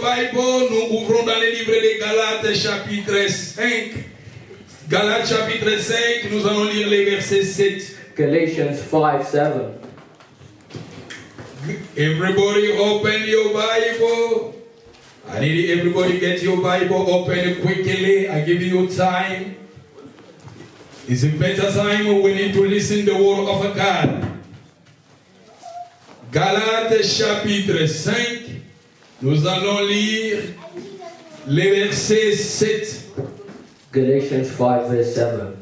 Bible, nous ouvrons dans le livre de Galates chapitre 5. Galates chapitre 5, nous allons lire les versets 7. Galatians 5:7. Everybody open your Bible. I need everybody get your Bible open quickly. I give you time. It's a better time when we need to listen to the word of God. Galates chapitre 5, nous allons lire les versets 7. Galatians 5:7.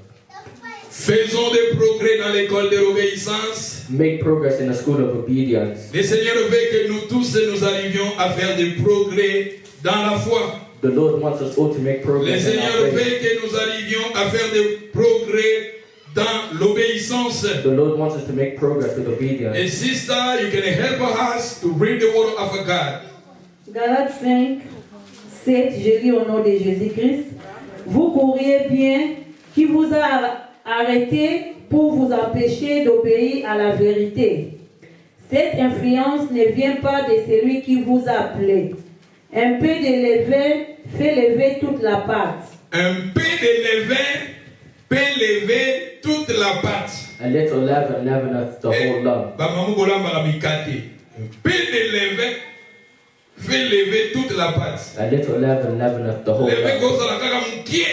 Faisons des progrès dans l'école de l'obéissance. Make progress in the school of obedience. Le Seigneur veut que nous tous nous arrivions à faire des progrès dans la foi. The Lord wants us all to make Le progress in Seigneur our veut faith. que nous arrivions à faire des progrès dans l'obéissance. The Lord wants us to make progress with obedience. And sister, you can help us to read the word of God. Galates 5, 7, je lis au nom de Jésus-Christ. Vous courriez bien, qui vous a arrêté pour vous empêcher d'obéir à la vérité. Cette influence ne vient pas de celui qui vous a appelé. Un peu de levain fait lever toute la pâte. Un peu de levain peut lever toute la pâte. A little leaven leaveneth the whole lump. Un peu de levain fait lever toute la pâte. A little leaven leaveneth the whole Levain lump. kozala kaka mukie.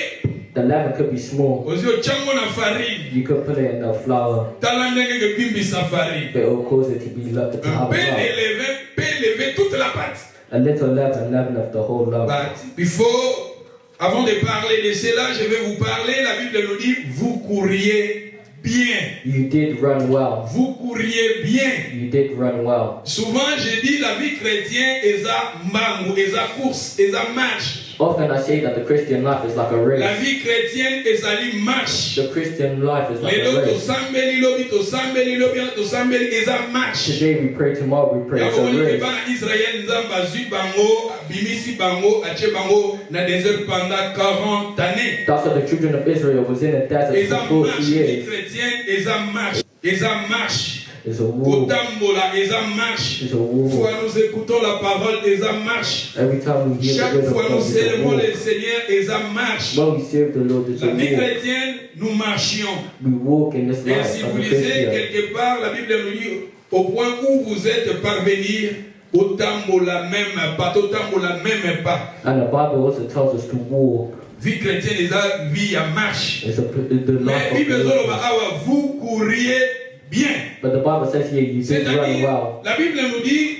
The leaven could be small. Ozi ochango na farine. You could put it in the flour, Tala ndenge kebimbisa farine. but it will cause it to be to Un have peu a lump. de levain peut lever toute la pâte. A little leaven leaveneth the whole lump. But before, avant de parler de cela, je vais vous parler. La Bible nous dit, vous courriez bien. You did run well. Vous courriez bien. You did run well. Souvent, je dis la vie chrétienne est à mamou, est à course, est à marche. Often I say that the Christian life is like a La race. vie chrétienne est à marche. The Christian life is like Les a lots race. tosambeli lobi tosambeli lobi tosambeli est à marche. Today we pray, tomorrow we pray. It's a Yaboni race. keba na Israël nzamba zui bango, bimisi bango, ache bango na désert pendant 40 années. That's why the children of Israel was in the desert Et for à 40 marche, vie years. chrétienne, et à marche, et à marche. It's a war. Kotambola, et à marche. It's a war. Fois nous écoutons la parole, et à marche. Every time we hear Chaque the word fois of nous God, it's a servons war. le Seigneur, et à marche. When we serve the Lord, it's a La vie war. chrétienne, nous marchions. We walk in this Et life si of vous a lisez Christian. quelque part, la Bible nous dit au point où vous êtes parvenir, au tambola même pas, au tambola même pas. And the Bible also tells us to walk. Vie chrétienne, c'est la vie à marche. It's the Mais life of Bible the dit, Lord. vous courriez bien. But the Bible says here you did run C'est-à-dire, well. la Bible nous dit,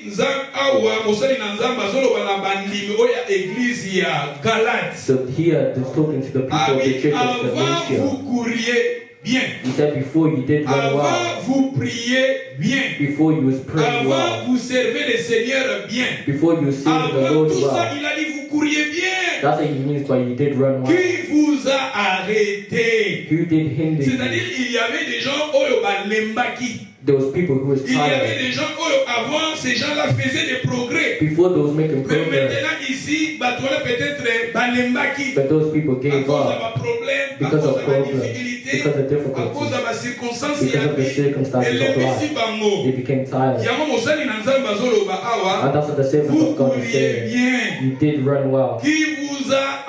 awa mosali na nzamba zoloba na bandimi oyo ya église ya Galate. So here, he's talking to the people of the church of Avant Galatia. vous courriez bien. He said before you did run well. Avant vous priez bien. Before you was praying Avant well. vous servez le Seigneur bien. Before you was serving the Avant Lord tout ça, well. il a dit vous courriez bien. That's what he means by you did run well. Qui vous a arrêté? Who did hinder C'est-à-dire you? il y avait des gens oyo balembaki. There was people who was Il y avait tired. des gens oyo avant ces gens-là faisaient des progrès. Before they was making Mais progress. maintenant ici, batouala peut-être balembaki. But those people À gave cause de up ma problème, à because cause of de ma problems, difficulté, because of à cause difficulties, de ma circonstance because ya of the vie. circumstances of Elembisi life. bango. They became tired. Yango mosali na nzambe azoloba awa. And that's what the servant Vous of God is courriez saying. bien. You did run well. Qui vous a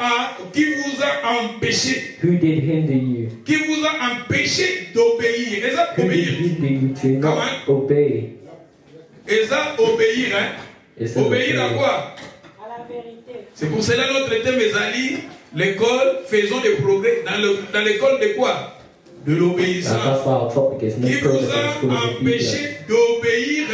empêché? Who did hinder you? Qui vous a empêché d'obéir? Et ça, Who did obéir. hinder you to not obey? Et ça, obéir, hein? It says Obéir à obey. quoi? À la vérité. C'est pour cela notre thème, mes amis, l'école, faisons des progrès. Dans l'école de quoi? De And l'obéissance. that's why our topic is Qui make vous progress in the school a of obedience. empêché d'obéir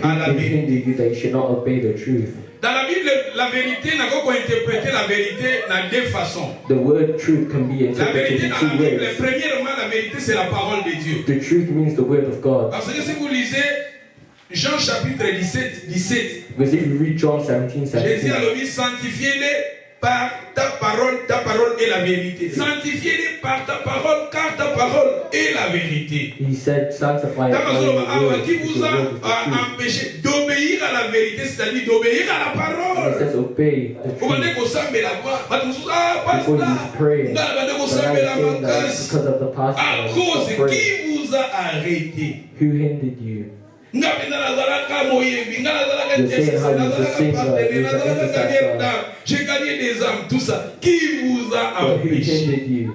à la Who did vérité? hinder you that you should not obey the truth? Dans la Bible, la vérité, n'a pas interpréter la vérité dans deux façons. The word truth can be La interpreted vérité in dans la two Bible, ways. premièrement, la vérité, c'est la parole de Dieu. The truth means the word of God. Parce que si vous lisez Jean chapitre 17, Because if you read John 17, Jésus 17, a dit sanctifiez-les par ta parole est la vérité. Sanctifiez-les par ta parole, car ta parole est la vérité. he said, sanctify Dans it ma by zone, the word, qui because vous the a word is the truth. empêché d'obéir à la vérité, c'est-à-dire d'obéir à la And it parole. says obey the Vous voyez truth. qu'on s'en met la voix. Before you pray. Vous voyez qu'on But s'en I'm met la saying that macasse. because of the À pastor, cause of prayer. qui vous a arrêté? Who hindered you? nga pena nazalaka moyebi nga nazalaka You're saying how you nazalaka sing, partenaire you're nazalaka emphasizing, carrière d'âme j'ai gagné des âmes tout ça qui vous a But who empêché hindered you?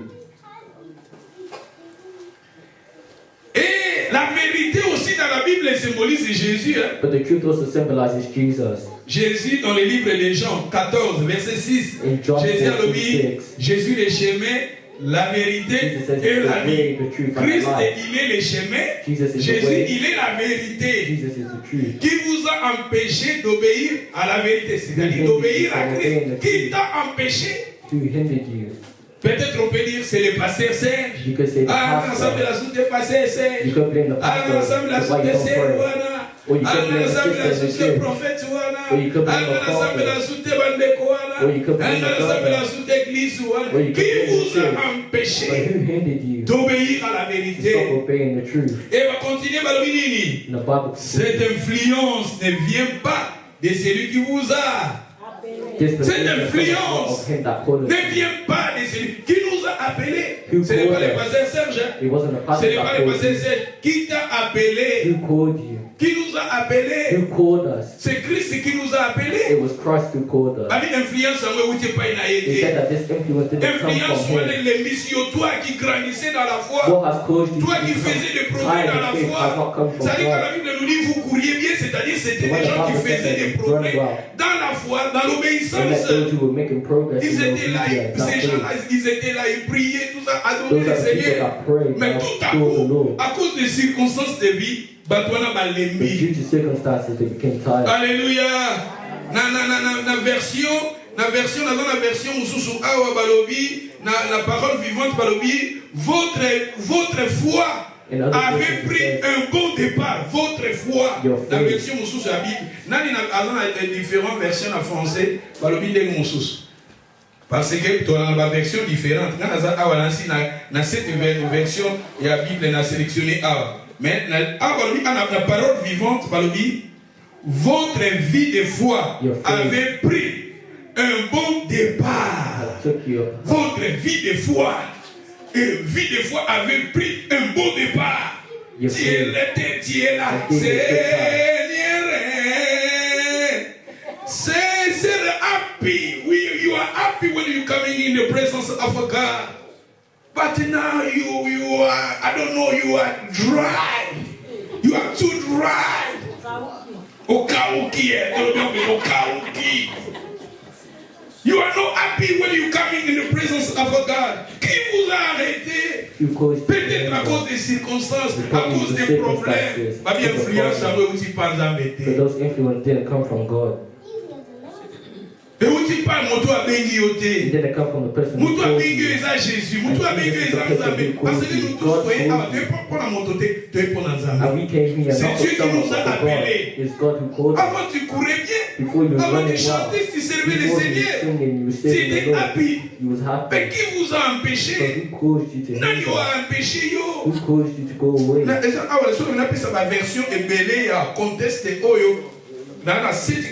et la vérité aussi dans la Bible symbolise Jésus hein. But the truth also symbolizes Jesus. Jésus dans le livre de Jean 14 verset 6 In John Jésus a 14, dit 6, Jésus le chemin la vérité Jesus says et he's la the vie way, the truth, and the Christ life. il est le chemin Jesus is the Jésus way. il est la vérité Jesus is the truth. qui vous a empêché d'obéir à la vérité c'est-à-dire d'obéir à Christ qui t'a empêché Who hindered you? peut-être on peut dire c'est le pasteur Serge You could say the ah ensemble pastor. la soute pasteur Serge You could blame the ah pastor. ensemble la That's why you soute don't Serge pray. wana Or you ah could blame the ensemble la sister in the soute church. prophète wana Or you could blame the ah ensemble la prophet. soute bandeko wana Or you could blame the ah ensemble la brother. soute église wana Or you could qui blame the vous a church. But empêché who hindered you? d'obéir à la Stop vérité obeying the truth. et va continuer balobi nini And the Bible cette influence ne vient pas de celui qui vous a Cette influence ne vient pas de celui qui nous a appelés. Who Ce n'est pas called le us? pasteur Serge. It wasn't a Ce n'est pastor pas that le called pasteur you. Serge. Qui t'a appelé? Who called you? Qui nous a appelés? Who called us? C'est Christ qui nous a appelés. It was Christ who called us. Avec influence, on ne peut pas y He said aller. that this influence didn't come Influence, from soit him. les missions, toi qui grandissais dans la foi. What has caused you Toi to qui become faisais des progrès high dans in la faith has not foi. come from C'est-à-dire que la God. Bible nous dit vous couriez bien, c'est-à-dire c'était The des gens qui Bible says faisaient that des you progrès run well. dans la foi, dans And l'obéissance. that those who were making progress Ils in étaient là, obedience, ces not gens-là, faith. ils étaient là, ils priaient, tout ça, adoraient Those le are the people Seigneur. that pray, Mais that tout à adore the coup, Lord. à cause des circonstances de vie, Batouana But Balembi. due to circumstances, they became tired. Alléluia. Na version, dans la version Moussoussou Awa Balobi, la parole vivante Balobi, votre foi avait pris un bon départ. Votre foi. La version Moussoussou la Bible. Nani a différentes versions en français. Balobi de Moussoussou. Parce que tu as une version différente. Dans cette version, la Bible a sélectionné A. Mais la parole vivante, votre vie de foi avait pris un bon départ. Votre vie de foi avait pris un bon départ. Tu es là, Seigneur. Say happy. You are happy when you coming in the presence of a God. But now you are, I don't know, you are dry. You are too dry. Okauki. You are not happy when you coming in the presence of a God. Qui vous a arrêté? Peut-être à cause des circonstances, à cause des problèmes. Ma bien influence, ça veut aussi pas embêter. But those influence didn't come from God. Et où tu parles, mon toit bengi It yoté. didn't come from the person Mon who toit told bengi you. eza Jésus. Mon toit bengi eza Nzambe. Parce que nous tous soyons à deux pour la mototé, deux pour And Nzambe. we came here C'est not Dieu for qui someone, nous but a for God. appelés. It's God who called us. Avant tu courais bien. Before you were Avant tu running well. chantais, tu servais le Before you Seigneur. were singing, you were Tu serving the étais Lord. happy. You was happy. Mais qui vous a But empêché? who caused you to Nani hinder? a empêché yo? Who caused you to go away? On appelle ça ma version ébélée à conteste oyo. Dans la cette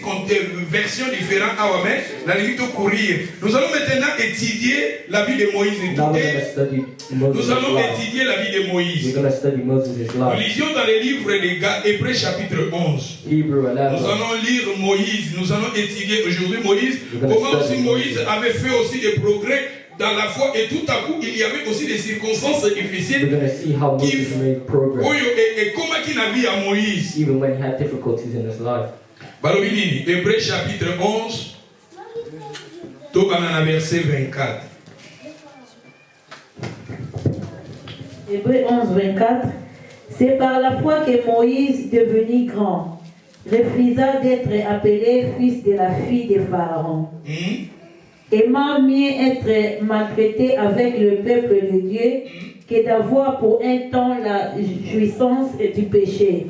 version différente à mais dans les courir. Nous allons maintenant étudier la vie de Moïse et Now we're tout. going to study Nous Moses' allons life. étudier la vie de We're Moïse. going to study Moses' Nous life. lisions dans les livres des gars, Hébreux chapitre 11. Hebrew Nous 11. allons lire Moïse, nous allons étudier aujourd'hui Moïse, comment aussi Moïse avait fait aussi des progrès dans la foi et tout à coup il y avait aussi des circonstances We're difficiles going to see how Moses made progress, et comment il a vu à Moïse. even when he had difficulties in his life. Balobini, Hébreux chapitre 11, Tobanana verset 24. Hébreux 11, 24. C'est par la foi que Moïse, devenu grand, refusa d'être appelé fils de la fille de Pharaon. Aimant mieux être maltraité avec le peuple de Dieu que d'avoir pour un temps la jouissance du péché.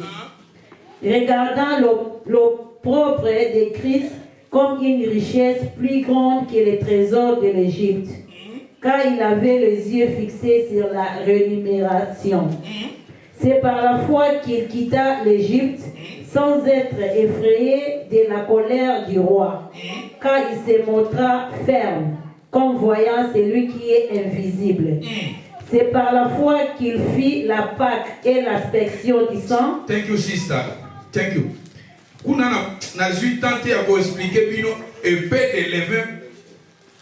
Regardant l'opprobre de Christ comme une richesse plus grande que les trésors de l'Égypte, car il avait les yeux fixés sur la rémunération. C'est par la foi qu'il quitta l'Égypte sans être effrayé de la colère du roi, car il se montra ferme, comme voyant celui qui est invisible. C'est par la foi qu'il fit la Pâque et l'inspection du sang. Thank you, sister. Thank you. Kuna na zui tenter à vous expliquer bino et paix de levain.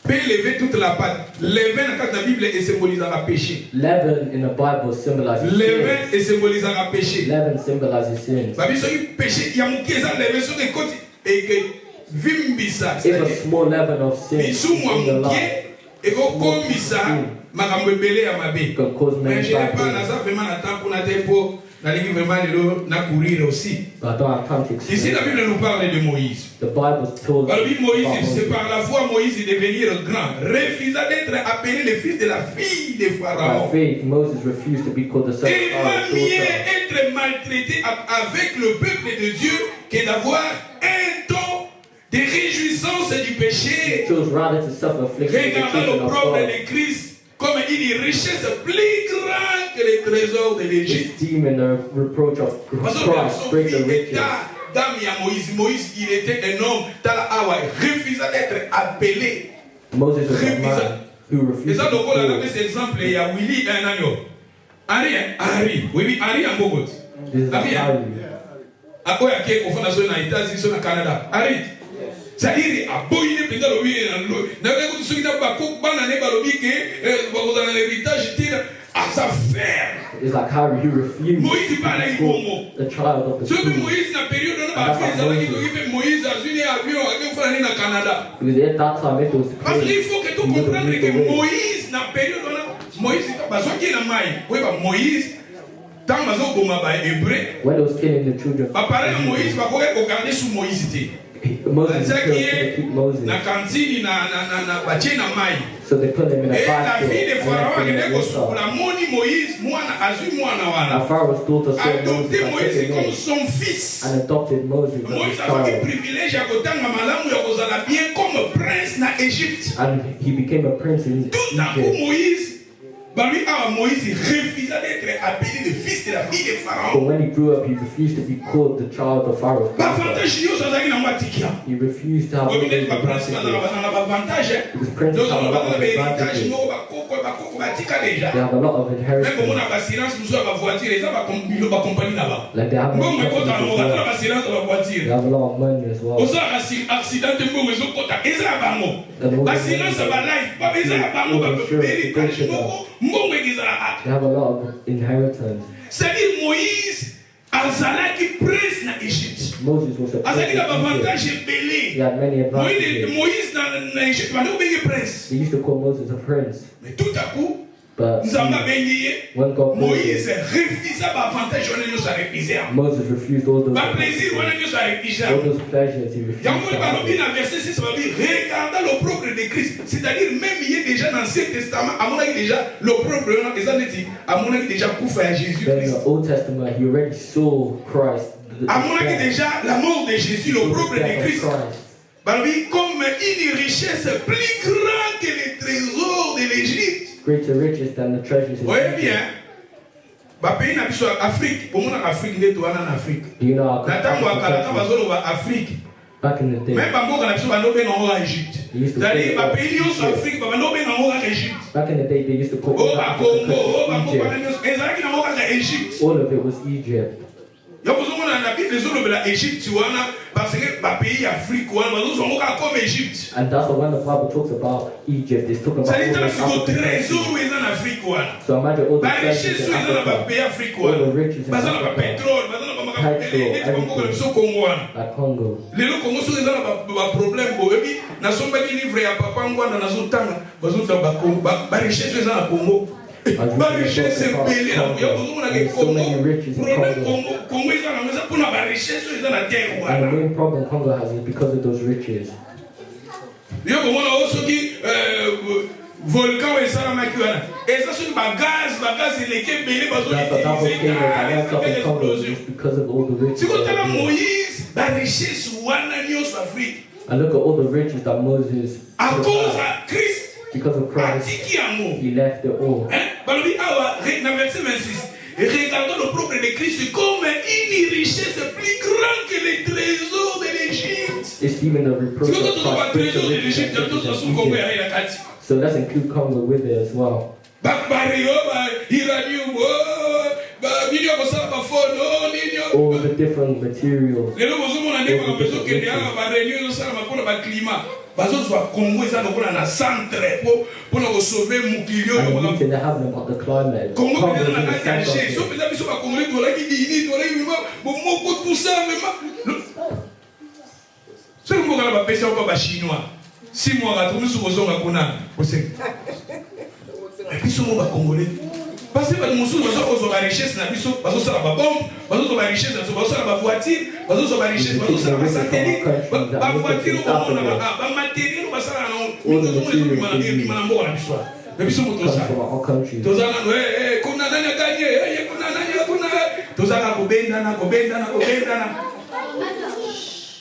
Paix lever toute la pâte. Levain dans la Bible est symbolisé à péché. Leaven in the Bible symbolizes Levain sins. est symbolisé à péché. Leaven symbolizes sins. Babi so péché, il y a mon kiesa levain sur les côtés et que vimbisa. It's a small leaven of sin Bisu in moi the mon life. et ko komisa makambo ebele ya mabe. Can cause Mais many je n'ai bad pas things. ça vraiment na temps pour na tempo. Na ligi vraiment de na courir aussi. But I don't have time to Ici la explain. Bible nous parle de Moïse. The Bible told Alors, Moïse, about c'est Moses. par la foi Moïse est devenir grand, refusa d'être appelé le fils de la fille de By Pharaon. faith, Moses refused to be called the son of Et Pharaoh's mieux daughter. être maltraité avec le peuple de Dieu que d'avoir un temps de réjouissance du péché. He chose rather to suffer affliction with the Regardant children le of propre God. de Christ comme une richesse plus grande que les trésors de l'Égypte. Esteeming the reproach of Parce que Christ, son greater fils riches. était dame à Moïse. Moïse, il était un homme, Tala Awa, refusa d'être appelé. Moses was a man who Et refused ça, to be donc, on a called. donné cet exemple, il y a Willy un agneau. Henri, oui, Henri en Bogot. This is Henri, how à quoi il y a au fond de la États-Unis, au Canada. Henri, c'est-à-dire, à Boyne, peut-être, le oui, n'a pas eu de souci, n'a pas coupé, n'a pas eu de l'héritage, à sa faire. It's like how he refused Moïse parle to à be called the child of the Ce que king. Moïse, dans la période, on a fait Moïse a venu à avion, à venir au Canada. Because at that time, if it was Parce qu'il paid, faut que tu he would have comprennes moved que away. Moïse, dans la période, Moïse, parce qu'il y a Moïse, tant que Moïse, hébreu, When he was killing the children, pareil Moïse, va regarder sous Moïse. Moses C'est killed qui to est keep Moses. na cantine, na batie na mai. So they put him in a Et la basket fille de and Pharaon, left him elle in est the water. la moni Moïse, mwana, azu mwana wana. And Pharaoh's daughter saw Moses Adopté and Moïse took him comme in son fils. and adopted Moses as Moïse his a eu child. privilège à kotanga malamu ya kozala bien comme prince na Égypte. And he became a prince in Tout à coup, Egypt. Moïse, Moïse refusa d'être appelé le fils de la fille de But Pharaon. when he grew up, he refused to be called the child of Pharaoh's daughter. Bavantage yo sazaki na matikia. He refused to have all Obi those neti ba prince advantages. bazana bavantage. Because princes have a lot of advantages. No bakoko batika déjà. They have a lot of Même inheritance. on a assurance muso ba voiture, eza ba compagnie là-bas. Like they have Mbongo inheritance ekota as ngo batala well. assurance ba They voiture. have a lot of money as well. Oza accident mbongo ezokota eza bango. Assurance ba life, ba eza bango ba héritage mbongo ekizala. They have a lot of inheritance. C'est-à-dire Moïse azalaki prince na Égypte. Moses was a Azalaki na prince in Egypt. avantage He belé. had many advantages. Moïse na Égypte bande obengi prince. They used to call Moses a prince. Mais tout à coup, But Nzambe abengi ye. when God called Moïse him, refusa ba avantage wana nyonso refusé. Moses refused all those Ba plaisir wana nyonso refusé. all those pleasures. He refused Yango to have balobi it. na verset 6 babi regardant l'opprobre de Christ, c'est-à-dire même il est déjà dans l'Ancien Testament, amonaki déjà l'opprobre wana eza neti amonaki déjà kufa ya Jésus But in Christ. the Old Testament, he already saw Christ. The Amonaki death, déjà la mort de Jésus, the l'opprobre de death of Christ. Christ. Balobi comme une richesse plus grande que les trésors de l'Égypte. Greater riches than the treasures in Voyez Egypt. bien, bapays na biso Afrique, pomona Afrique nde towana na Afrique. Do you know how Na tango akala na countries bazoloba Afrique. back in the day? Même bamboka na biso bando benga ngo Égypte. They used to C'est-à-dire call it bapays nyonso Afrique bando benga ngo Égypte. Back in the day, they used to call Oh it ba Congo, oh ba Egypt. Congo nyonso ezalaki na ngo Égypte. All of it was Egypt. Yo kozomona na Bible ezolobela Égypte wana parce que bapays ya Afrique wana bazozongo ka comme Égypte. And that's why when the Bible talks about Egypt, it's talking about C'est-à-dire all tala those siko African countries. trésor eza na Afrique wana. So imagine all the Ba richesse treasures in eza na Africa, bapays Afrique all the wana. riches in Baza na ba Africa, pétrole, baza na ba makambo Petrol, neti bamboka na biso Congo wana. like Congo. Lelo Congo soki eza na ba problème boyebi nasombaki livre ya papa ngwana nazotanga bazota ba richesse eza na Congo. Ba richesse ebele na ya kozomona ke Congo problème Congo eza na eza mpona ba richesse eza na terre And the wana. main problem Congo has is because of those riches. Yo komona o soki volcan esalamaki wana eza soki ba gaz eleki ebele That's the double bazolitilize payment that ends up in Congo explosion. is because of all the riches. sikotala that are there. Moïse ba richesse wana nyonso Afrique And look at all the riches that Moses à took cause out. ya Christ Because of Christ, atiki yango. he left it all. Balobi awa na verset 26 regardons le propre de Christ comme une richesse plus grande que les trésors de l'Égypte. Esteeming the reproach Sikoto of tozoba Christ, greater trésor de riches l'Égypte than tozo riches su in Congo Egypt. ya na kati. So let's include Congo with it as well. Bario ba iranium ba nini okosala ba phone nini all the different materials. Les gens vont demander par la maison que les gens vont réunir ça pour le climat. Bazo soit Congo ça donc on a centre pour sauver Mukilio. And the meeting they're having about the climate. Congo Congo on a is gagné. the Sauf que là ils sont pas congolais toi là qui dit toi là il va bon tout ça vraiment. Ce que moi là va pêcher encore ba chinois. 6 mois à tout nous sommes au Kona. Et puis sommes ba congolais. Parce que nous sommes aux richesses na biso bazo sala ba bombe, bazo ba richesse bazo sala ba voiture, bazo ba richesse bazo sala ba satellite, ba voiture au monde ba matériel ba sala na nous na mbo na biso. Na biso moto ça. Tozana kuna nani gagné, kuna tozana kobenda na.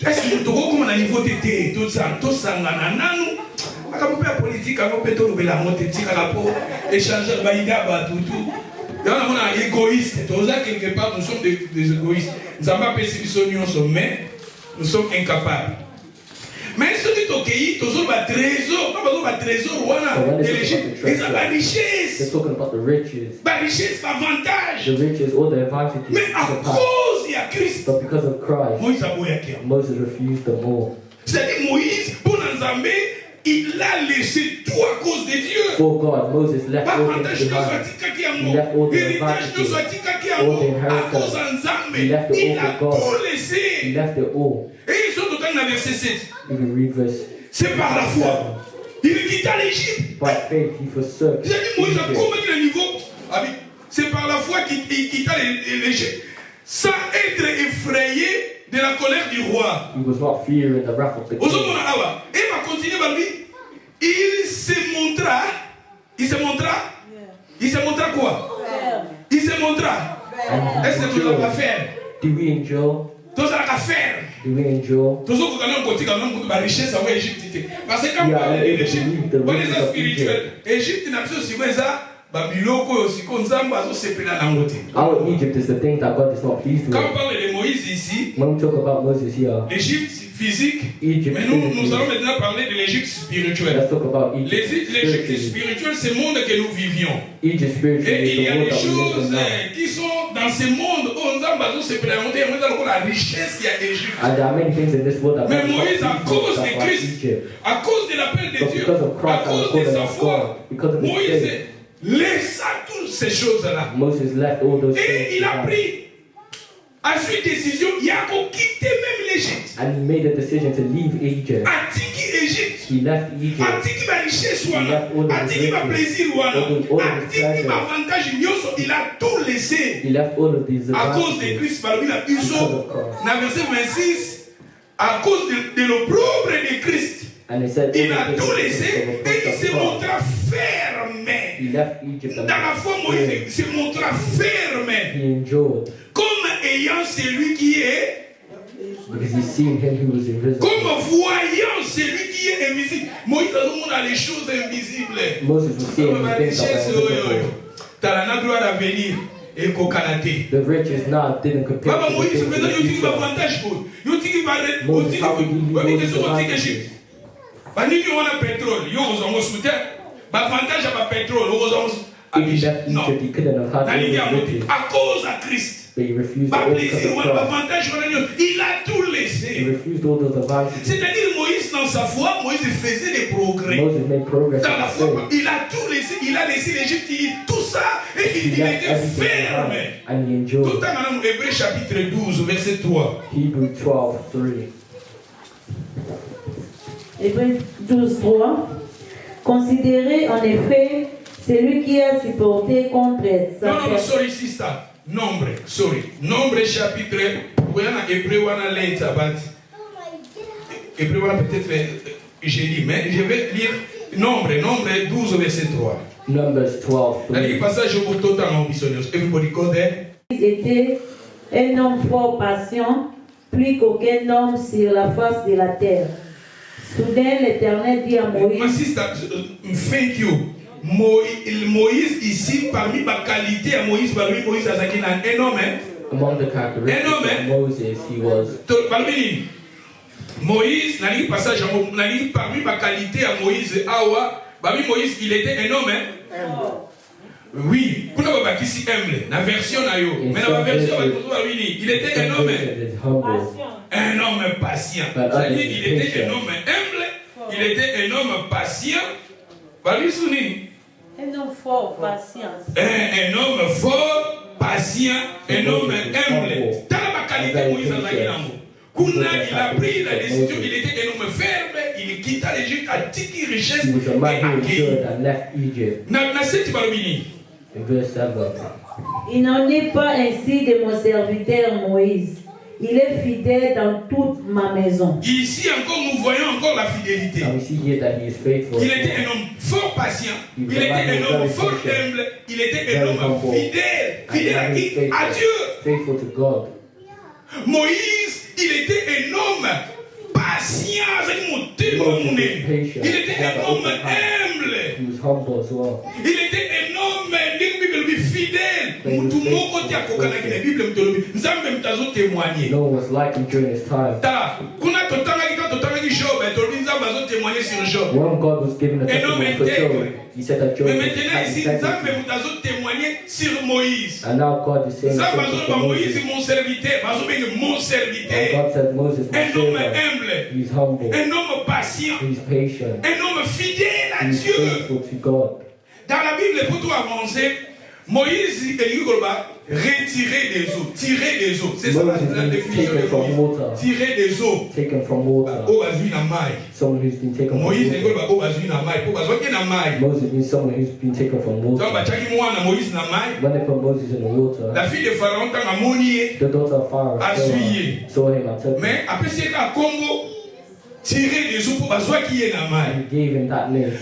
Est-ce que tu vois comment on a niveau tété tout ça sangana nanu akapope politique akapope to lobela motétique akapo échanger baïda ba tout dans on a égoïste tout ça quelque part nous sommes des égoïstes nous avons pas perception nyonso mais nous sommes incapables mais ce qui est toujours ba trésor pas ba trésor wana de l'Égypte ils ont la richesse they're talking about the riches. Ba richesse avantage The riches, all the advantages. mais à cause il y a Christ But because of Christ, Moïse a boyé qui Moses refused them all. c'est-à-dire Moïse, pour Nzambé, il a laissé tout à cause de Dieu. For God, Moses left all things behind. He left all the advantages, all the inheritance. He left it all for God. He left it all. Et ils sont tout dans le verset 7. You can read verse. C'est par la foi. Il quitta l'Égypte. By faith, he forsook C'est-à-dire Moïse a Egypt. commis le niveau. C'est par la foi qu'il quitta l'Égypte. Sans être effrayé de la colère du roi. He was not fearing the wrath of the king. Et il va continuer par lui. Il se montra quoi? Il se montra. Est-ce que tu as faire? Do we endure? Tu as faire. Do we endure? Tous ceux qui ont la richesse en Égypte. Parce que quand on parle de l'Égypte, on est spirituel. L'Égypte n'a pas aussi ça. Our Egypt is the thing that God is not pleased with. Quand on parle de Moïse ici, when we talk about Moses here, l'Égypte physique, Egypt mais nous allons maintenant parler de l'Égypte spirituelle. Let's talk about Egypt L'Égypte spirituelle, c'est le monde que nous vivions. Egypt spiritually Et il y is a the des world that we live choses in now. qui sont dans ce monde où on a se présenter, on a la richesse qu'il y a d'Égypte. And there are many things in this world that Mais God is Moïse, à not cause pleased de with Christ, Egypt. à cause de l'appel de But Dieu, because of à Christ and the cause de calling sa of foi, God, because of his Moïse faith, laissa toutes ces choses-là. Moses left all those Et things il a behind. pris à suite décision, il a quitté même l'Égypte. And he made a decision to leave Egypt. A tiki Égypte. He left A Egypt. tiki ma richesse He wana. left all A of his tiki ma riches, plaisir wana. all of A his tiki pleasures. ma avantage nyonso. Il a tout laissé. He left all of these À cause de advantages Christ, par lui, because Dans of Christ. verset 26, à cause de l'opprobre de Christ, And he said, il all a of tout this laissé because et il of se Christ. montra ferme. He left Egypt Dans la foi, Moïse se montra ferme, he endured comme ayant celui qui est, because he seen him who was invisible. comme voyant celui qui est invisible. Moïse a demandé les choses invisibles. Moses was seeing La the things that richesse, were invisible. t'as la gloire à venir et qu'au Canada. The riches now didn't compare Papa to the Moïse, things maintenant, of the il y a un future. avantage pour eux. Il y a un Moses, how would he leave all these avantage. advantages? Banini wana pétrole, yo ozongo soutien. Ba avantage à ba pétrole, ozongo. If he left Non. Egypt, he couldn't have had all Nani these a monté riches, à cause à Christ. but he refused Ba all because plaisir of wana, ba Christ. avantage wana nyo. Il a tout He laissé. refused all those advantages. C'est-à-dire Moïse dans sa foi, Moïse faisait des progrès. Moses made progress Dans in la his foi, faith. il a tout laissé. Il a laissé l'Égypte, tout ça, et He il left était everything ferme. behind and he Tout endured. le temps, Hébreux chapitre 12, verset 3. Hebrews 12:3. Hébreux 12, 3. Considérez en effet celui qui a supporté contre sa Non, personne. sorry, sister. Nombre chapitre. Voilà, Hébreu, wana late, but. Hébreu, wana peut-être, j'ai dit, mais je vais lire Nombre 12, verset 3. Numbers 12:3. Le passage au total ambitionneux. Everybody go there. Il était un homme fort patient, plus qu'aucun homme sur la face de la terre. Soudain, l'Éternel dit à My Moïse, sister, thank you. Moïse ici, parmi ma qualité à Moïse, parmi Moïse Azaki, un homme, hein? Among the characteristics of Moses, he was Parmi Moïse, n'a dit passage, n'a dit parmi ma qualité à Moïse, Awa, parmi Moïse, il était un homme, hein? Oui, kuna babakisi humble. La version na yo. Mais la version il était un homme. Un homme patient. C'est-à-dire qu'il était un homme humble. Il était un homme patient. Un homme fort, patient. Un homme fort, patient, un homme humble. Kuna, il a pris la décision, il était un homme ferme, il quitta l'Égypte à tiki richesse Il n'en est pas ainsi de mon serviteur Moïse. Il est fidèle dans toute ma maison. Ici encore, nous voyons encore la fidélité. Il était un homme fort patient. Il était un homme fort humble. Il était un homme fidèle. Fidèle à qui? À Dieu. Moïse, il était un homme patient. Il était un homme humble. Il était un homme fidèle. No one was like him during his time. When God was giving a testimony for Job, he said that Job had integrity. And now God is saying for Moses. And God said Moses, my servant, he's humble, he's patient, he's faithful to God. Dans la Bible, pour tout avancer, Moïse et Yugolba retirer des eaux, tirer des eaux. C'est ça la définition de Moïse. Tirer des eaux. Taken from water. Someone who's been taken from water. Moses means someone who's been taken from water. When they put Moses in the water, la fille de Pharaon the daughter of Pharaoh saw him and took him. Mais après c'est qu'à Congo tirer des eaux pour bazoa qui est na mai.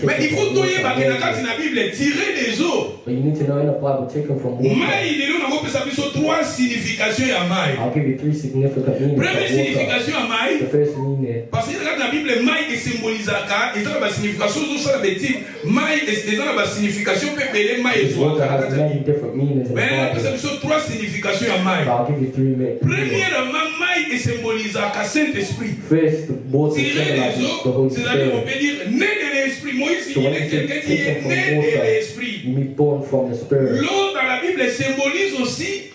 Mais il faut toyer bakenakati na Bible tirer des eaux. But you need to know in the Bible taken from water. Mai il est là on peut biso trois significations ya mai. I'll give you three significant meanings. Première signification ya mai. The first meaning. Parce que dans la Bible mai est symbolisaka et ça la signification zo la bêtise. Mai est déjà la signification peut belé mai et water has many different meanings in the Bible. Mais ça biso trois significations ya mai. I'll give you three meanings. Premièrement mai est symbolisaka Saint-Esprit. First, the water c'est-à-dire on peut dire né de l'esprit. Moïse il est quelqu'un qui est né de l'esprit. L'eau dans la Bible symbolise aussi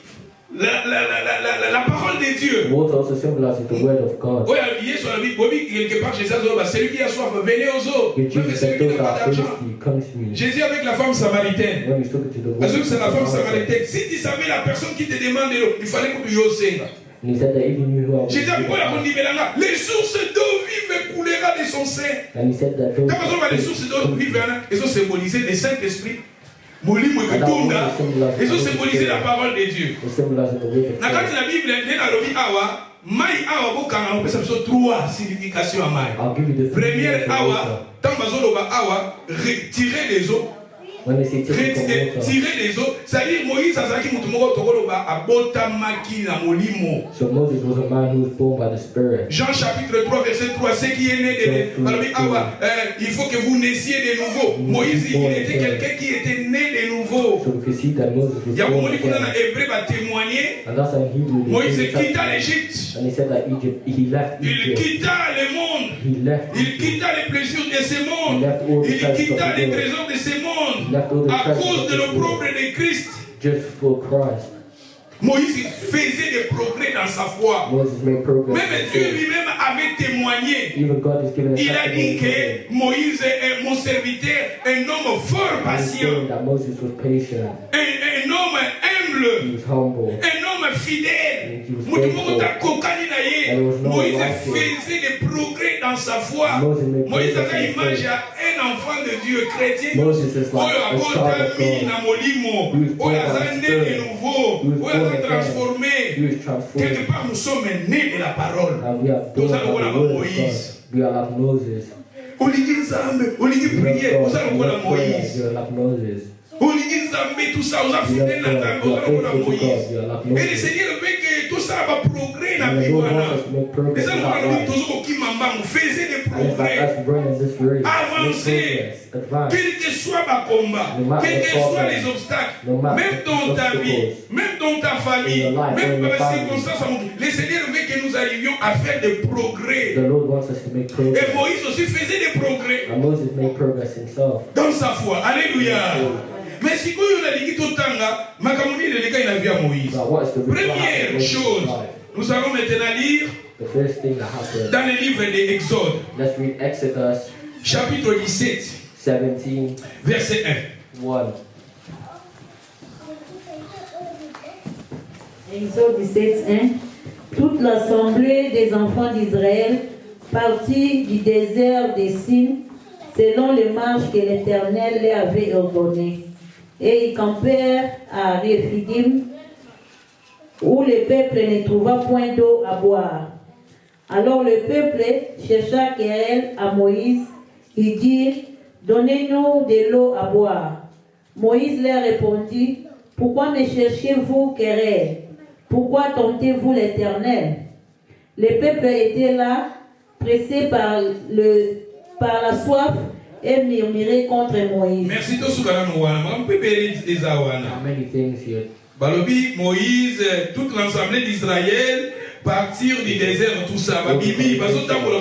la parole de Dieu. Water also symbolizes the word of God. Oui, il est sur la Bible, quelque part chez ça, celui qui a soif, venez aux eaux. Même celui qui n'a pas d'argent. Jésus avec la femme samaritaine. Parce que c'est la femme samaritaine. Si tu savais la personne qui te demande de l'eau, il fallait que tu y oses. Jésus a dit, les sources d'eau vive coulera de son sein. Quand on voit les sources d'eau vive, elles sont symbolisées le Saint-Esprit. Ils ont symbolisé la parole de Dieu. Dans la Bible, mai awa bokanga on peut trois significations à mai. Première awa, tant bazoloba awa, retirer les eaux. Tirer les eaux, c'est-à-dire Moïse a dit que so Moses was a man who was born by the Spirit. Jean chapitre 3 verset 3, ce qui est né de il faut que vous naissiez de nouveau. Moïse il était quelqu'un qui était né de nouveau. Il y a un moment où dans l'Hébreu va témoigner. Moïse quitta l'Égypte. Il quitta le monde. Il quitta les plaisirs de ce monde. Il quitta les trésors de ce monde. À cause de l'opprobre de Christ. Just for Christ. Moïse faisait des progrès dans sa foi. Même Dieu lui-même avait témoigné. Il a dit que Moïse est mon serviteur, un homme fort patient, un homme humble, un homme fidèle. Moïse faisait des progrès dans sa foi. Moïse a une image à un enfant de Dieu chrétien. Transformé. Quelque part, nous sommes nés de la parole. Nous allons voir Moïse. On dit prier. Nous allons voir Moïse. On dit tout ça. Nous allons voir Moïse. Et le Seigneur veut que tout ça va progrès dans la vie. Les gens qui faisaient des progrès. Avancer. Quel que soit ma combat, quels que soient les obstacles, même dans ta vie, même dans ta famille, même dans les circonstances, le Seigneur veut que nous arrivions à faire des progrès. Et Moïse aussi faisait des progrès dans sa foi. Alléluia. Mais si vous avez dit tout le temps, Makamuni, le gars, il a vu à Moïse. Première chose, nous allons maintenant lire dans le livre de Exode. Let's read Exodus Chapitre 17, 17, verset 1. 1. Exode 17, 1. Toute l'assemblée des enfants d'Israël partit du désert des Sin selon les marches que l'Éternel leur avait ordonnées. Et ils campèrent à Rephidim, où le peuple ne trouva point d'eau à boire. Alors le peuple chercha querelle à Moïse. Il dit, donnez-nous de l'eau à boire. Moïse leur répondit, pourquoi me cherchez-vous querelle? Pourquoi tentez-vous l'Éternel? Le peuple était là, pressé par la soif, et murmurait contre Moïse. Merci de ce que nous avons Many things here. Balobi, Moïse, toute l'assemblée d'Israël, partir du désert, tout ça. Babimi, bazotambola,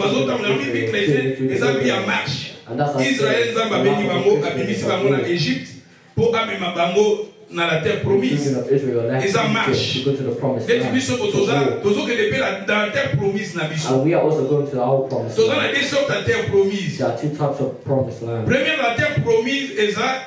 mi chrétien, les amis en marche. Israël, Zamba, Beni Bango, Abimisi Bango, en Égypte, pour Amema Bango, dans la terre promise. Et ça marche. Dès que nous sommes dans la terre promise, And we are also going to our promised nous land. avons des sortes de terre promise. There are two types of promised land. Première, la terre promise,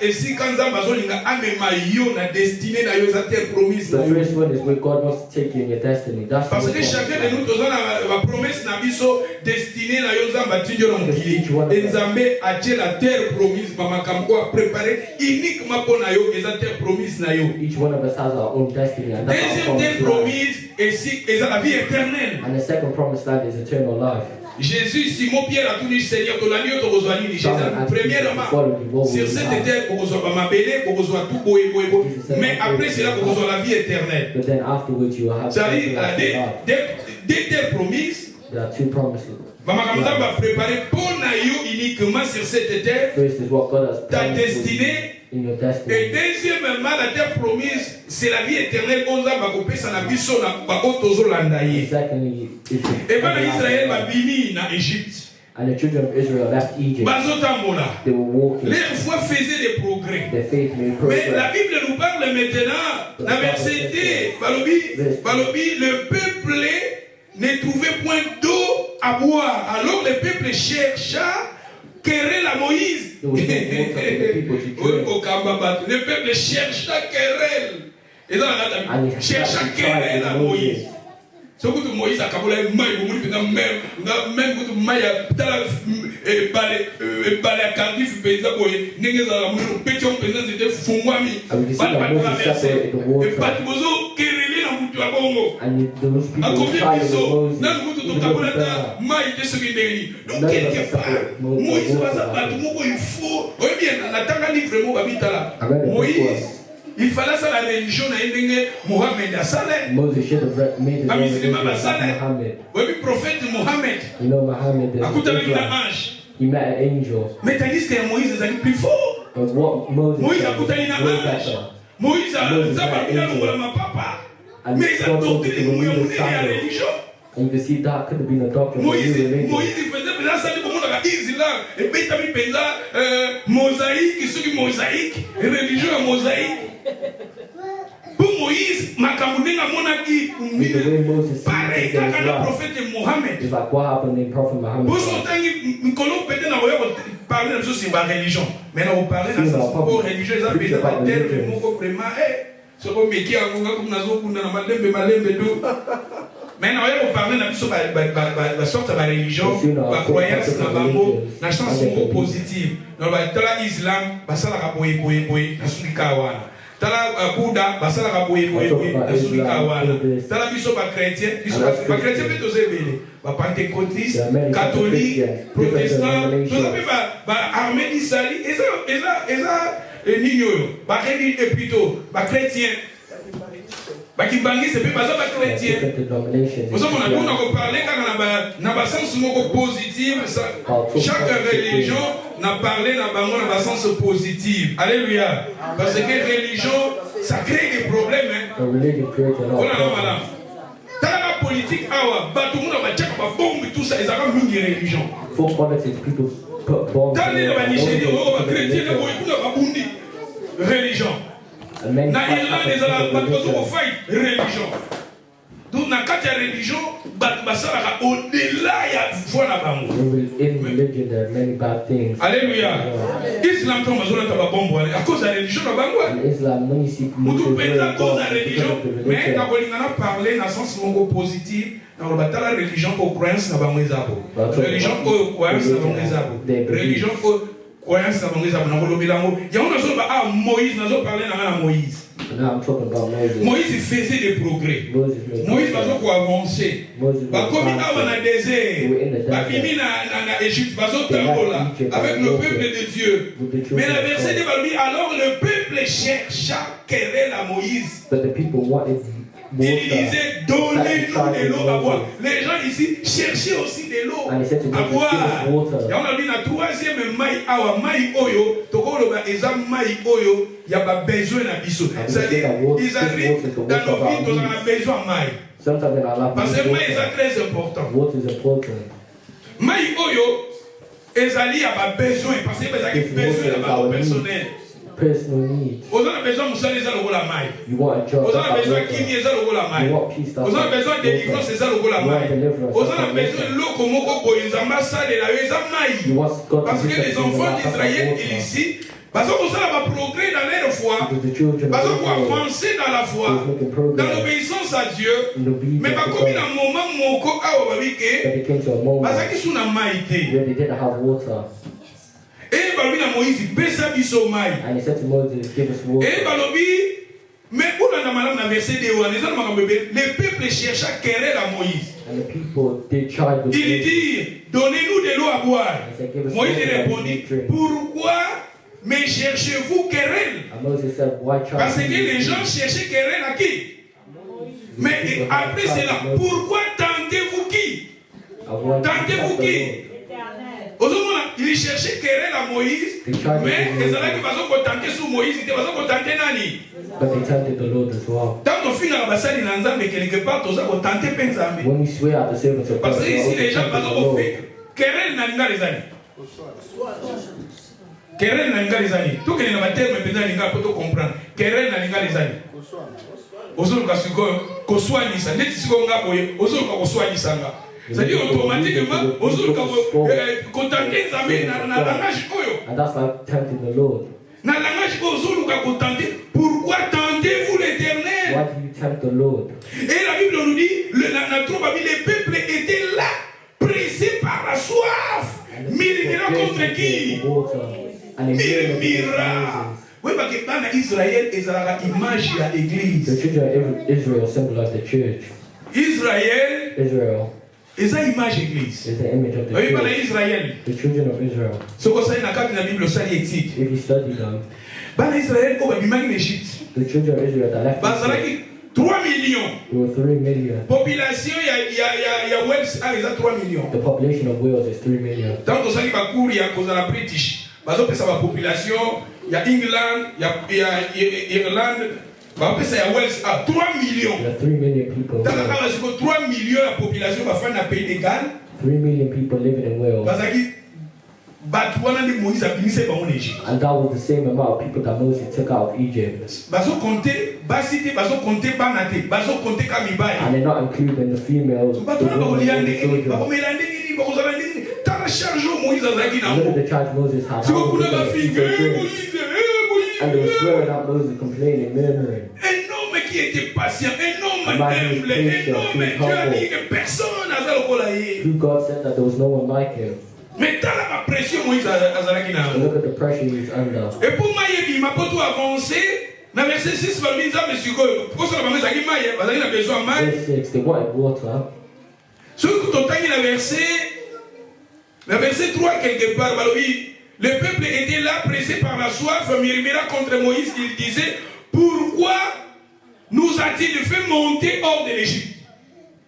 et si quand Zamba Zolinga Amema Yo, na destinée dans la terre promise. The first one is where God wants to take you in your destiny. That's Parce the que promised chacun de land. nous, la promesse n'a biso destinée na yo Zamba Tindio Mokili. Et Nzambe a dit la terre promise, Mamakambo a préparé uniquement pour na yo, et la terre promise na yo. Each one of us has our own destiny, and that's our Deuxième promised terre land. promise, et si, et la vie éternelle. And the second promised land is eternal life. Jésus, Simon Pierre a tout dit, Seigneur, ton ami, ton besoin, Jésus, premièrement, sur cette terre, pour reçoit ma belle, pour reçoit tout beau et beau et beau. Mais après cela, pour reçoit la vie éternelle. But then afterwards you will have C'est-à-dire, everlasting life. des terres promises, There are two promises. Maman Kamza va préparer pour Nayo uniquement sur cette terre, First is what God has ta promised for you destinée. in your Et destiny. deuxièmement, la terre promise, c'est la vie éternelle. Oza va couper ça na biso na ba otozo landaye. Secondly, is Et bien, Israël va everlasting life. bini na Égypte. And the children of Israel left Egypt. Bazotambola. They were walking. Leur foi faisait des progrès. Their faith made Mais la progress. Bible nous parle maintenant, dans verset 2, Balobi, le peuple ne trouvait point d'eau à boire. Alors le peuple chercha querelle à Moïse. There was no water for the people to drink. Le peuple chercha querelle. Et dans la And Bible, he chercha tried querelle à with Moïse. Moses. So que Moïse a kabola mai bo muri même que maya tala balé cardif pesa boye ndenge za mu pecho pesa c'était fungwami et pas bozo kerele na mutu abongo And those people were akobi tired of biso Moses. na mutu to They kabola were ta burned. mai de ce qui donc None of quelque us part have Moïse water. va pas tout moko il faut oui bien na tanga livre mo babitala I read the book Moïse il fallait ça la religion na ndenge Mohamed asale. Moses should have made Ah, his mais c'est own pas religion ça, like Muhammad. Oui, le prophète Mohamed. You know Muhammad is Akutana na Islam. ange. He met an angel. Mais tandis que Moïse est plus fort. But what Moses Moïse said akutani na was way ange. better. Moïse a Moses zaba had bila angel. ngola mapapa. And Mais il a God told him doctrine to mouya remove mouya the ya sandal. religion. And you can see that could have been a doctrine of a new religion. Moïse faisait déjà ça pour mon Islam. Et puis t'as mis penza mosaïque, ceux qui mosaïque, religion mosaïque. Pour Moïse, makamunenga monaki With the way Moses pareil sees kaka his na life, prophète Mohamed. it's like what happened in Prophet Muhammad. Pour autant Mikolo peut-être na voya parler de sur la religion. Mais on parler dans sa religion ça peut être terme moko vraiment ce qu'on me qui a comme nazo kuna na malembe do. Mais on va parler de la sorte de religion, la croyance na bango, na chance positive. Dans l'islam, basala ka boye na sulika wana. Tala Bouddha, basala ka boye na sulika wana. Tala biso ba chrétien, ba chrétien peut oser belé. Ba pentecôtiste, catholique, protestant, tout ça peut ba armée d'Israël, et nino ba religieux et plutôt ba chrétien. Bakibangi c'est pas ça ba chrétien. Vous savez on a parlé quand na ba sens moko positif, chaque religion n'a parlé na bango na ba sens positif. Alléluia. Parce que religion ça crée des problèmes hein. A religion creates a lot Voilà of madame. Dans la politique awa bato mona ba tchaka ba bombe tout ça ils ont mis religion. For politics, people put bombs Dans les Nigériens on va chrétien na boy kuna ba bundi. religion. And Na many Irlande fight ezala because bato of religion. fight religion. Donc na kati ya religion bato basalaka au-delà ya foi na bango. In religion there are many bad things. Alléluia. Islam tombe bazolata babombo à cause de la religion na bango. In Islam, many seek Mutu religion penza cause de la because religion, of the mais religion. na kolingana parler na sens mongo positif. Na kolingana la religion ko croyance na bango ezabo. Religion ko croyance na bango ezabo. Religion ko croyance na bango ezabo na kolobelango. Yango nazo ba ah Moïse nazo parler na Moïse. Now I'm talking about Moses. Moïse faisait des progrès. Moïse va ko avancer. Ba komi awa na désert. Ba bimi na Égypte va so tambola avec le peuple de Dieu. Mais le verset dit alors le peuple chercha querelle à Moïse. But the people wanted Il disait donnez-nous de l'eau à boire. Les gens ici cherchaient aussi de l'eau à boire. Et on a dit la troisième maï awa maï oyo tokolo ba eza maï oyo ya ba besoin na biso. C'est-à-dire ils arrivent dans nos vies nous avons besoin de maï. Parce que maï est très important. Maï oyo ezali a ba besoin parce que ezali besoin na ba personnel. Personal needs. Vous avez besoin de ça, la maille. You want a job. Vous avez besoin de qui est la maille. Vous avez besoin de délivrance, c'est ça le la maille. Vous avez besoin de l'eau comme Boyinzamba, ça et la maille. Parce que les enfants d'Israël ici, parce qu'on va progrès dans leur foi, parce qu'on va avancer dans la foi, dans l'obéissance à Dieu. Mais pas comme il y a un moment où on a parce qu'ils sont dans maille. Et Balobi na Moïse pesa biso mai. And he said to Moses, give us water. Et Balobi mais où dans malam na verset 2 on est dans le peuple chercha querelle à Moïse. And the people did try to Il dit donnez-nous de l'eau à boire. Moïse répondit pourquoi me cherchez-vous querelle? Parce que les gens cherchaient querelle à qui? Mais après cela pourquoi tentez-vous qui? Tentez-vous qui? Il cherchait querelle à Moïse, mais les gens qui vont tenter sur Moïse, ils vont tenter Nani. Tant qu'on finit la bassade in Nzambe, quelque part, ils vont tenter Penzambe. Parce que ici, les gens vont faire querelle Naninga les années. Querelle Naninga les années. Tout que les termes Naninga pour comprendre. Querelle Naninga les années. Ozolo ko soigner ça. Net si ko ngaboye, ozolo ko soigner ça. C'est-à-dire automatiquement, ozolo ko contenter Nzambe na langage oyo. And that's like tempting the Lord. Na langage ozolo ko contenter. Pourquoi tentez-vous l'Éternel? Why do you tempt the Lord? Et la Bible nous dit, les peuples étaient là, pressés par la soif. Murmura contre qui? Murmura. Oui, parce que dans Israël, ils ont image à l'église. The children of Israel symbolize the church. Israël, ils ont image l'église. Is the image of the Oui, church. parce Israël. The children of Israel. Ce qu'on sait dans la Bible, ça est éthique. If you study them, Dans Israël, on va bien l'Égypte. the children of Israel that left Parce 3 millions. there were 3 million. Population, il y a Wales, ils ont 3 millions. The population of Wales is 3 million. Tant qu'on s'est cours, il y a cause de la British. Parce que ça va population, il y a England, il y a Irlande, il y a Wales à 3 millions. There are 3 million people. Dans la Wales, 3 millions de population va faire un pays légal. 3 million people living in Wales. Parce que Moïse a fini c'est en Égypte. And that was the same amount of people that Moses took out of Egypt. Baso compter, basité, baso compter banate, baso compter kamibaya. And they're not including the females. Look at the charge Moses had. And they were swearing at Moses, complaining, murmuring. Un homme qui était patient, un homme humble, un homme Dieu a dit que personne n'a ça le Who God said that there was no one like him. mais dans la pression, Moïse a zalaki na. Look at the pressure he's under. Et pour Maïebi, ma poto avancer, dans verset 6, va dire ça, monsieur, pour ça, la zaki Maïe, va a besoin de Maïe. Verse 6, they wanted water. Ce que tu as le verset 3, quelque part, le peuple était là, pressé par la soif, murmura contre Moïse, il disait, pourquoi nous a-t-il fait monter hors de l'Égypte?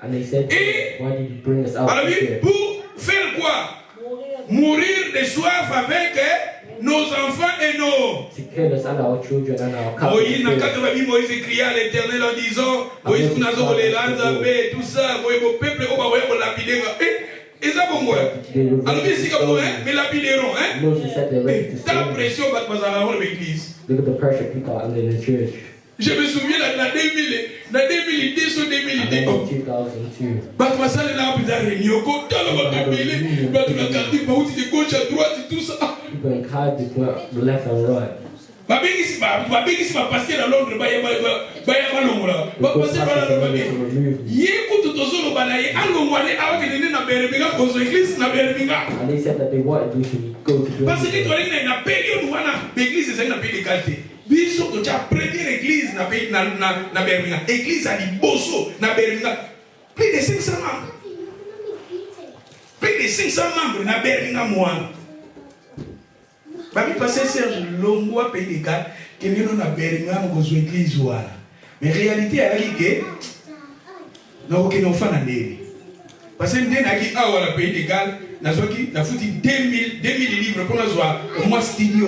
And they said, why did you bring us out of Alors, Egypt? pour faire quoi? Mourir de soif avec nos enfants et nos. To kill us and our children and our cattle. Moïse cria à l'Éternel en disant, Moïse, tout ça, mon peuple, on va lapider. eza bongo alors ici comme moi mais la bileron Moses said they're ready to ta stone. pression bat bazala dans l'église. Look at the pressure people are under in the church. Je me souviens na 2010 ou 2002 In 2002. bat basala na bizarre réunion ko tala ba bele bat na carte ba uti de gauche à droite tout ça. People in Cardiff went left and right. Babengisi ba passer à Londres ba ya balongola ba passer ba la ba ye ko to zolo ba na ye alongwa ne awakene na Birmingham ko église na Birmingham. And they said that they wanted you to go to Parce que Birmingham. tu as une période où l'église est une pays de qualité. Biso to cha première église na pays na Birmingham. Église à Liboso na Birmingham. Plus de 500 membres. Plus de 500 membres na Birmingham moi. Babi passé Serge Longwa pays de qualité que nous na Birmingham ko zo église wala. Mais réalité à que na okino fana ndeli. Parce que ndena ki awala pays de qualité nazoki nafuti 2000 livres pour nazwa au moins studio.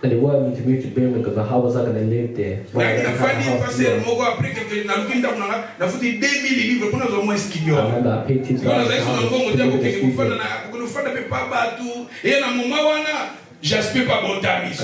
And they wanted me to move to Birmingham, but how was I going to live there? Na fani passer moko après que na lukinda kuna nafuti 2000 livres pour nazwa au moins studio. I remember I paid $2,000 to do the studio. Kufana pe pa batu et na moma wana j'aspire pas bon tamis.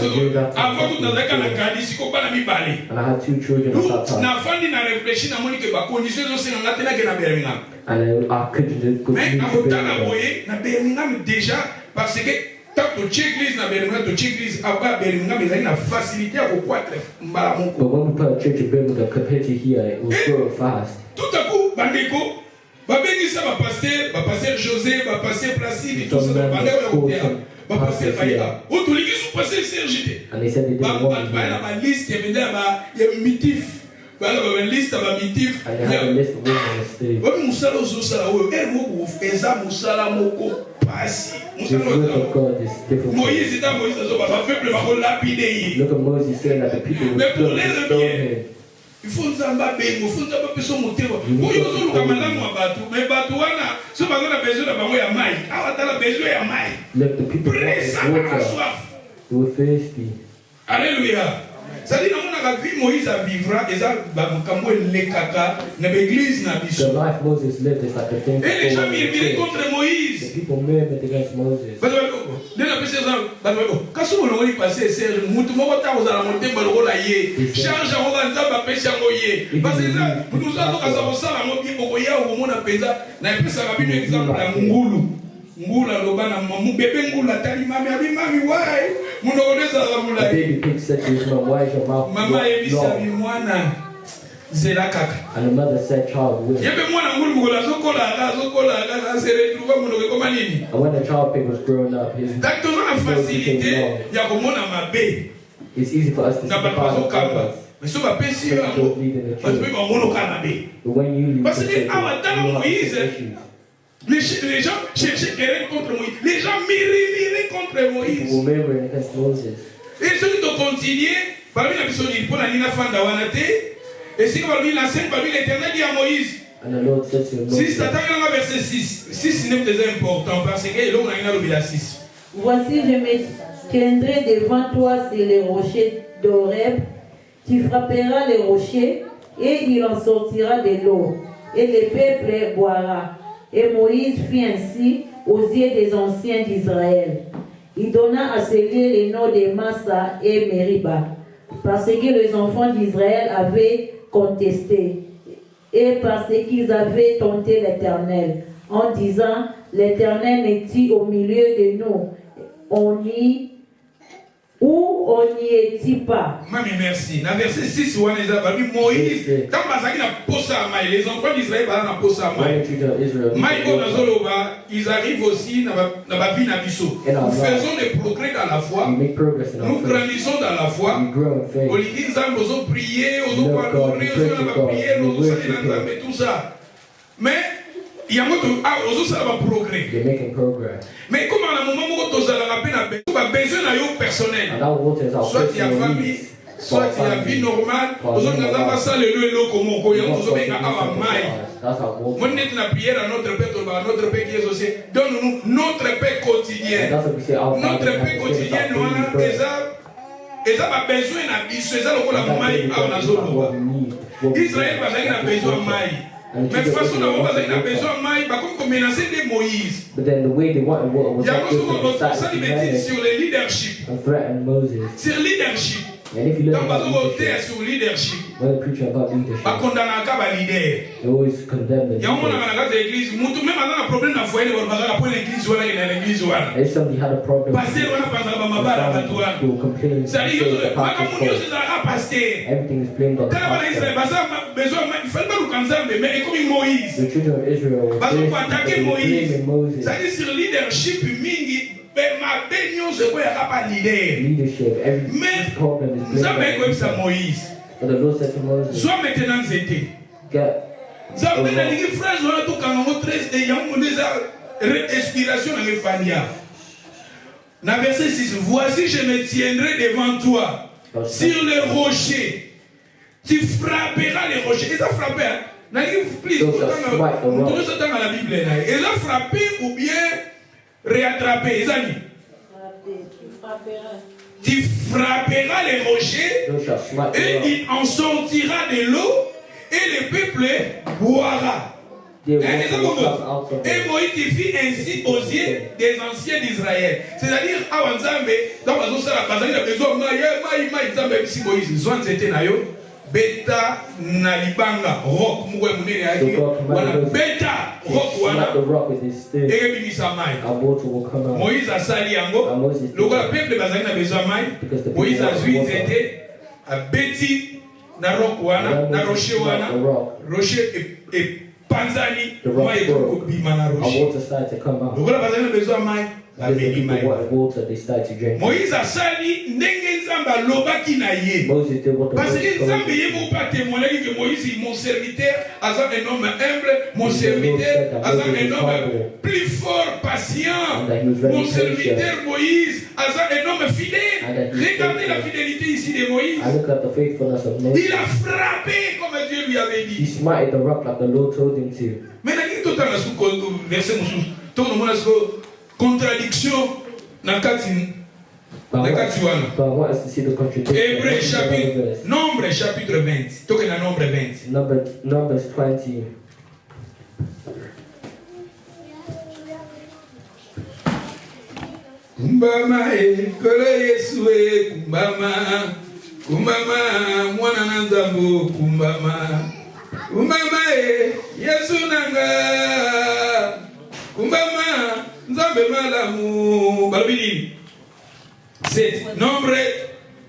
Avant tout dans la kadi siko bana mi bale. And I had 2 children at that time. Na fani na réfléchir na moni que ba condition zo se na tena que na Birmingham. And I couldn't just go Mais to avotana Birmingham. boye na Birmingham déjà parce que tant que tu église na Birmingham tu église aba Birmingham mais il a facilité à croître mbala But moko. when we put a church in Birmingham compared to here, it was growing fast. Tout à coup bandeko babengisa ba pasteur José ba pasteur Placide tout ça ba pasteur Baïba. O to ligi sou pasteur Serge. And they said they didn't want me Ba here. ba liste venda ba ya mitif. Ba ba liste ba mitif. And they had a list of women on the stage. Ba musala osala o moko eza musala moko pasi. This work of God is difficult. Moïse est Moïse le peuple va lapider. Look at Moses saying that the people would Mais pour stone les him. il faut nzamba bengo, il faut nzamba peso motema. Oyo zo luka malamu wa batu, mais batu wana so bazona besoin na bango ya mai. Awatala besoin ya mai. Look, the people Presa wanted na water. soif. They were thirsty. Alléluia. Ça dit na mona vie Moïse a vivra eza ba makambo lekaka na l'église na The biso. life Moses lived is like a thing. Et les gens murmuraient The contre Moïse. people murmured against Moses. Kasi olongoli passé Serge mutu moko ta kozala motema lokola ye charge yango nzambe apesi yango ye parce que mutu so azokasa kosala yango bien bokoya okomona mpenza na epesaka bino exemple ya ngulu aloba na mobebe ngulu atali mami abimami wai munoko ezalaka The molai baby pig said to his mom, "Why is your mouth mama ayebisa long?" mwana zela kaka And the mother said, "Child, will." yebe mwana ngulu mokolo azokolaka aseretrouva monoko ekoma nini And when the child pig was growing up, donc toza na facilité ya komona mabe it's easy for us to see na the bato power of bazokamba God. mais so bapesi yo Don't yango lead in the bato mpe church. bamonoka mabe. But when you lead Parce the que church, you awa tala have Moïse, issues. les gens cherchaient querelle contre Moïse. Les gens miraient contre People Moïse. were murmuring against Moses. Et ceux qui ont continué, parmi la mission pour la Nina Fanda Wanate, et si parmi la scène, parmi l'Éternel dit à Moïse, And the Lord said to him, si Moses, Satan dans le verset 6, 6 n'est pas important parce que l'homme n'a pas le 6. Voici, je me tiendrai devant toi sur les rochers d'Horeb. Tu frapperas les rochers et il en sortira de l'eau. Et le peuple boira. Et Moïse fit ainsi aux yeux des anciens d'Israël. Il donna à ce lieu les noms de Massa et Meriba, parce que les enfants d'Israël avaient contesté et parce qu'ils avaient tenté l'Éternel, en disant, l'Éternel n'est-il au milieu de nous? On n'y est-il pas? Mami, merci. Dans verset 6, Moïse, quand les enfants d'Israël "Why don't you tell Israel, ils arrivent aussi dans la vie d'Abisso. Nous faisons des progrès dans la foi. you make progress in our Nous faith, grandissons dans la foi. you grow in faith, Olingi Nzambe ozo prier, ozo adorer, ozo na prière, ozo salir na Nzambe tout ça. Mais il y a ozo sala ba progrès. you're making progress. Mais comme à un moment où tozala la peine à besoin na yo personnel. And our water is our Soit il y a personal famille, needs. soit il y a vie normale, ozo na Nzambe sala le eloko moko ya ozo benga awa mai. That's our water. Mon net na prière à notre Père, notre Père qui est aussi. Donne-nous notre paix And quotidien. that's what we say, our Notre Father, paix quotidienne, wana eza ba besoin na biso eza lokola mai awa na zoloba. Israël bazali na besoin mai. And the Mais children of façon Israel d'avoir wanted besoin de water. besoin maille, par contre, comme menacer des Moïse. But then the way they wanted water was Il y a not good, souvent so they d'autres started personnes to qui mettent manage sur le leadership. and threaten Moses. Sur le leadership. And if you Quand look on at va voter leadership, sur le leadership, when they preach about leadership, pas condamner un cas leader. they always condemn the Il y a un moment leader. dans l'église, même un problème dans le foyer, on va pour l'église ou l'église. If somebody had a problem, Pasteur, on a pensé à ma barre à toi. they will complain. Ça dit, Say the pastor's fault. Everything is blamed on the pastor. Mais comme Moïse. The children of Israel were Parce qu'on peut blaming attaquer Moïse. Moses. Ça dit sur le leadership, mingi, ma bénion se voit pas leader. Leadership, every Mais problem is ça blamed met comme on ça Moïse. But the Lord said to Moses, Soit maintenant c'était. get Ça me donne une phrase on a tout quand on traite et il y a une respiration dans les fania. Dans verset 6, voici je me tiendrai devant toi sur les rochers. Tu frapperas les rochers. Et ça frappait. Hein? Please, on dans la Bible. Et ça frappé ou bien réattrapé. Tu frapperas les rochers et il en sortira de l'eau et le peuple boira. Et Moïse fit ainsi aux yeux des anciens d'Israël. C'est-à-dire, à Wanzambe, dans la zone il a besoin de Moïse. Zone c'était nayo. Beta nalibanga rock mwe munene yaki wana beta rock wana et bimisa mai Moïse asali yango lokola peuple bazali na besoin mai Moïse azwi nzete abeti na rock wana na rocher wana rocher et panzani mai ekobima na rocher lokola bazali na besoin mai abeli mai Moïse asali ndenge nzambe alobaki na ye parce que nzambe ye mo pas témoigner que Moïse mon serviteur aza un homme humble mon serviteur aza un homme plus fort patient mon serviteur Moïse aza un homme fidèle. Regardez la fidélité ici de Moïse. Il a frappé comme Dieu lui avait dit. He smited the rock like the Lord told him to. Mais tout dans le verset tout le monde contradiction dans kati. But I want us to see the contradiction. Hébreux chapitre, Nombre chapitre 20. Toque na Nombre 20. Numbers 20. Kumbama kolo Yesu kumbama kumbama mwana na nzambo kumbama kumbama Yesu nanga kumbama nzambe malamu balbini 7 Nombre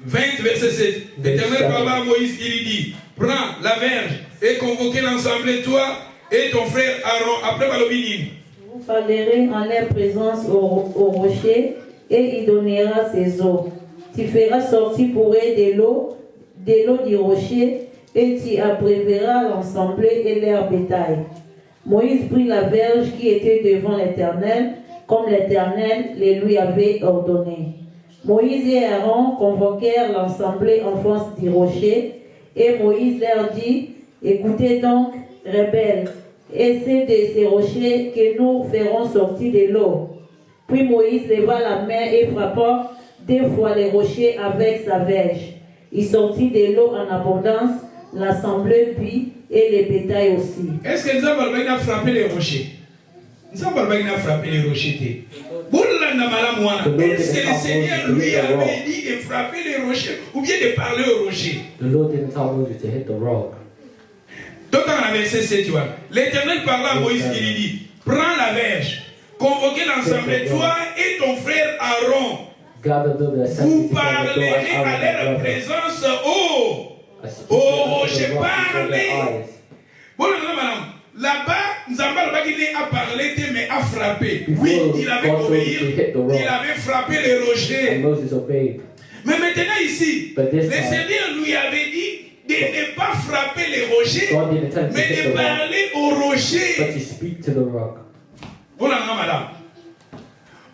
20 verset 7 L'Éternel parla à Moïse, il dit prends la verge et convoquez l'ensemble toi et ton frère Aaron après balbini. Vous parlerez en leur présence au rocher et il donnera ses eaux. Tu feras sortir pour eux de l'eau du rocher et tu abreuveras l'ensemble et leur bétail. Moïse prit la verge qui était devant l'Éternel, comme l'Éternel les lui avait ordonné. Moïse et Aaron convoquèrent l'ensemble en face du rocher et Moïse leur dit, écoutez donc, rebelles, et c'est de ces rochers que nous ferons sortir de l'eau. Puis Moïse leva la main et frappa 2 fois les rochers avec sa verge. Il sortit de l'eau en abondance, l'assemblée but et les bétails aussi. Est-ce que nous avons frappé les rochers? Nous avons frappé les rochers. Est-ce que le Seigneur lui avait dit de frapper les rochers ou bien de parler aux rochers? The Lord didn't tell Moses to hit the rock. Donc dans la verset 7, tu vois, l'Éternel parla à Moïse, il dit, prends la verge, convoquez l'ensemble, toi et ton frère Aaron. Vous parlerez à leur présence au rocher. Parlez. Bon, madame, là-bas, Nzamba a parlé, mais a frappé. Oui, il avait obéi, il avait frappé les rochers. Mais maintenant ici, le Seigneur lui avait dit de ne pas frapper les rochers, mais de parler aux rochers. Voilà, madame.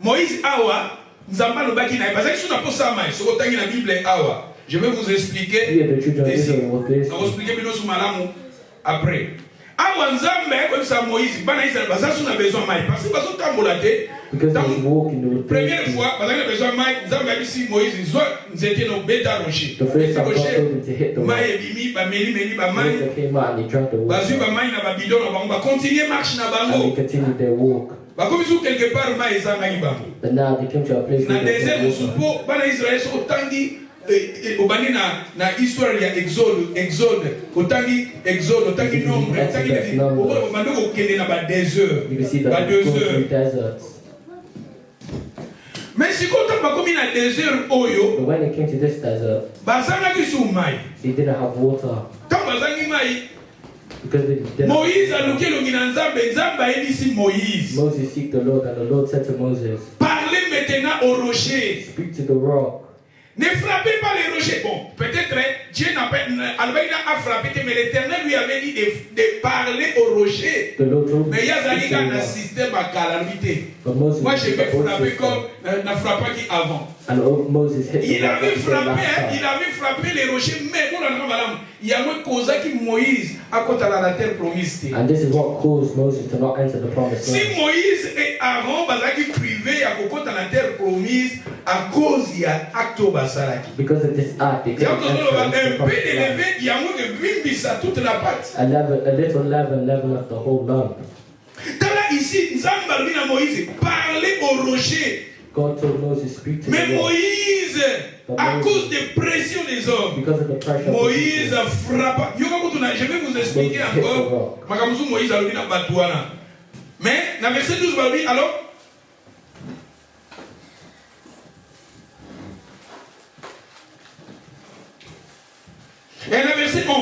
Moïse Awa, Nzamba Lobaki Naï, parce que si on a posé ça, si on a la Bible Awa, je vais vous expliquer. Je vais vous expliquer après. Moïse, besoin parce que première fois, besoin Moïse, the first time God told him to hit the rock, Moses came out and he drank the water, and they continued their walk. But now they came to a place where they could obani na histoire ya exode otangi nombre otangi obando ko kende na ba désert mais si quand on komi na désert oyo, but when they came to this desert, bazanga ki sumai they didn't have water. Tant bazangi mai, because they didn't. Moïse a loqué le nzambe ebisi Moïse. Moses seek the Lord, and the Lord said to Moses, parlez maintenant au rocher. Speak to the rock. Ne frappez pas les rochers. Bon, peut-être Dieu n'a pas frappé, mais l'Éternel lui avait dit de parler au rocher. Mais il y a un système à calamité. Moi, je vais frapper comme n'a frappé qui avant. Il avait frappé les rochers, mais pour la madame, il y a une cause qui Moïse a côté la terre promise. And this is what caused Moses to not enter the promised land. Si Moïse et Aaron bazaki privé à côté la terre promise à cause il y a acte basalaki. Because of this act, they couldn't enter the promised land. Il y a toute la pâte. A little leaven of the whole lump. Là ici, Nzambe a Moïse parler au rocher. God told Moses, speak to mais the rock. Moïse, à cause des pressions des hommes, Moïse frappe. Je vais vous expliquer encore. Moïse a dit dans Batouana. Mais dans verset 12, alors. Et dans verset 11.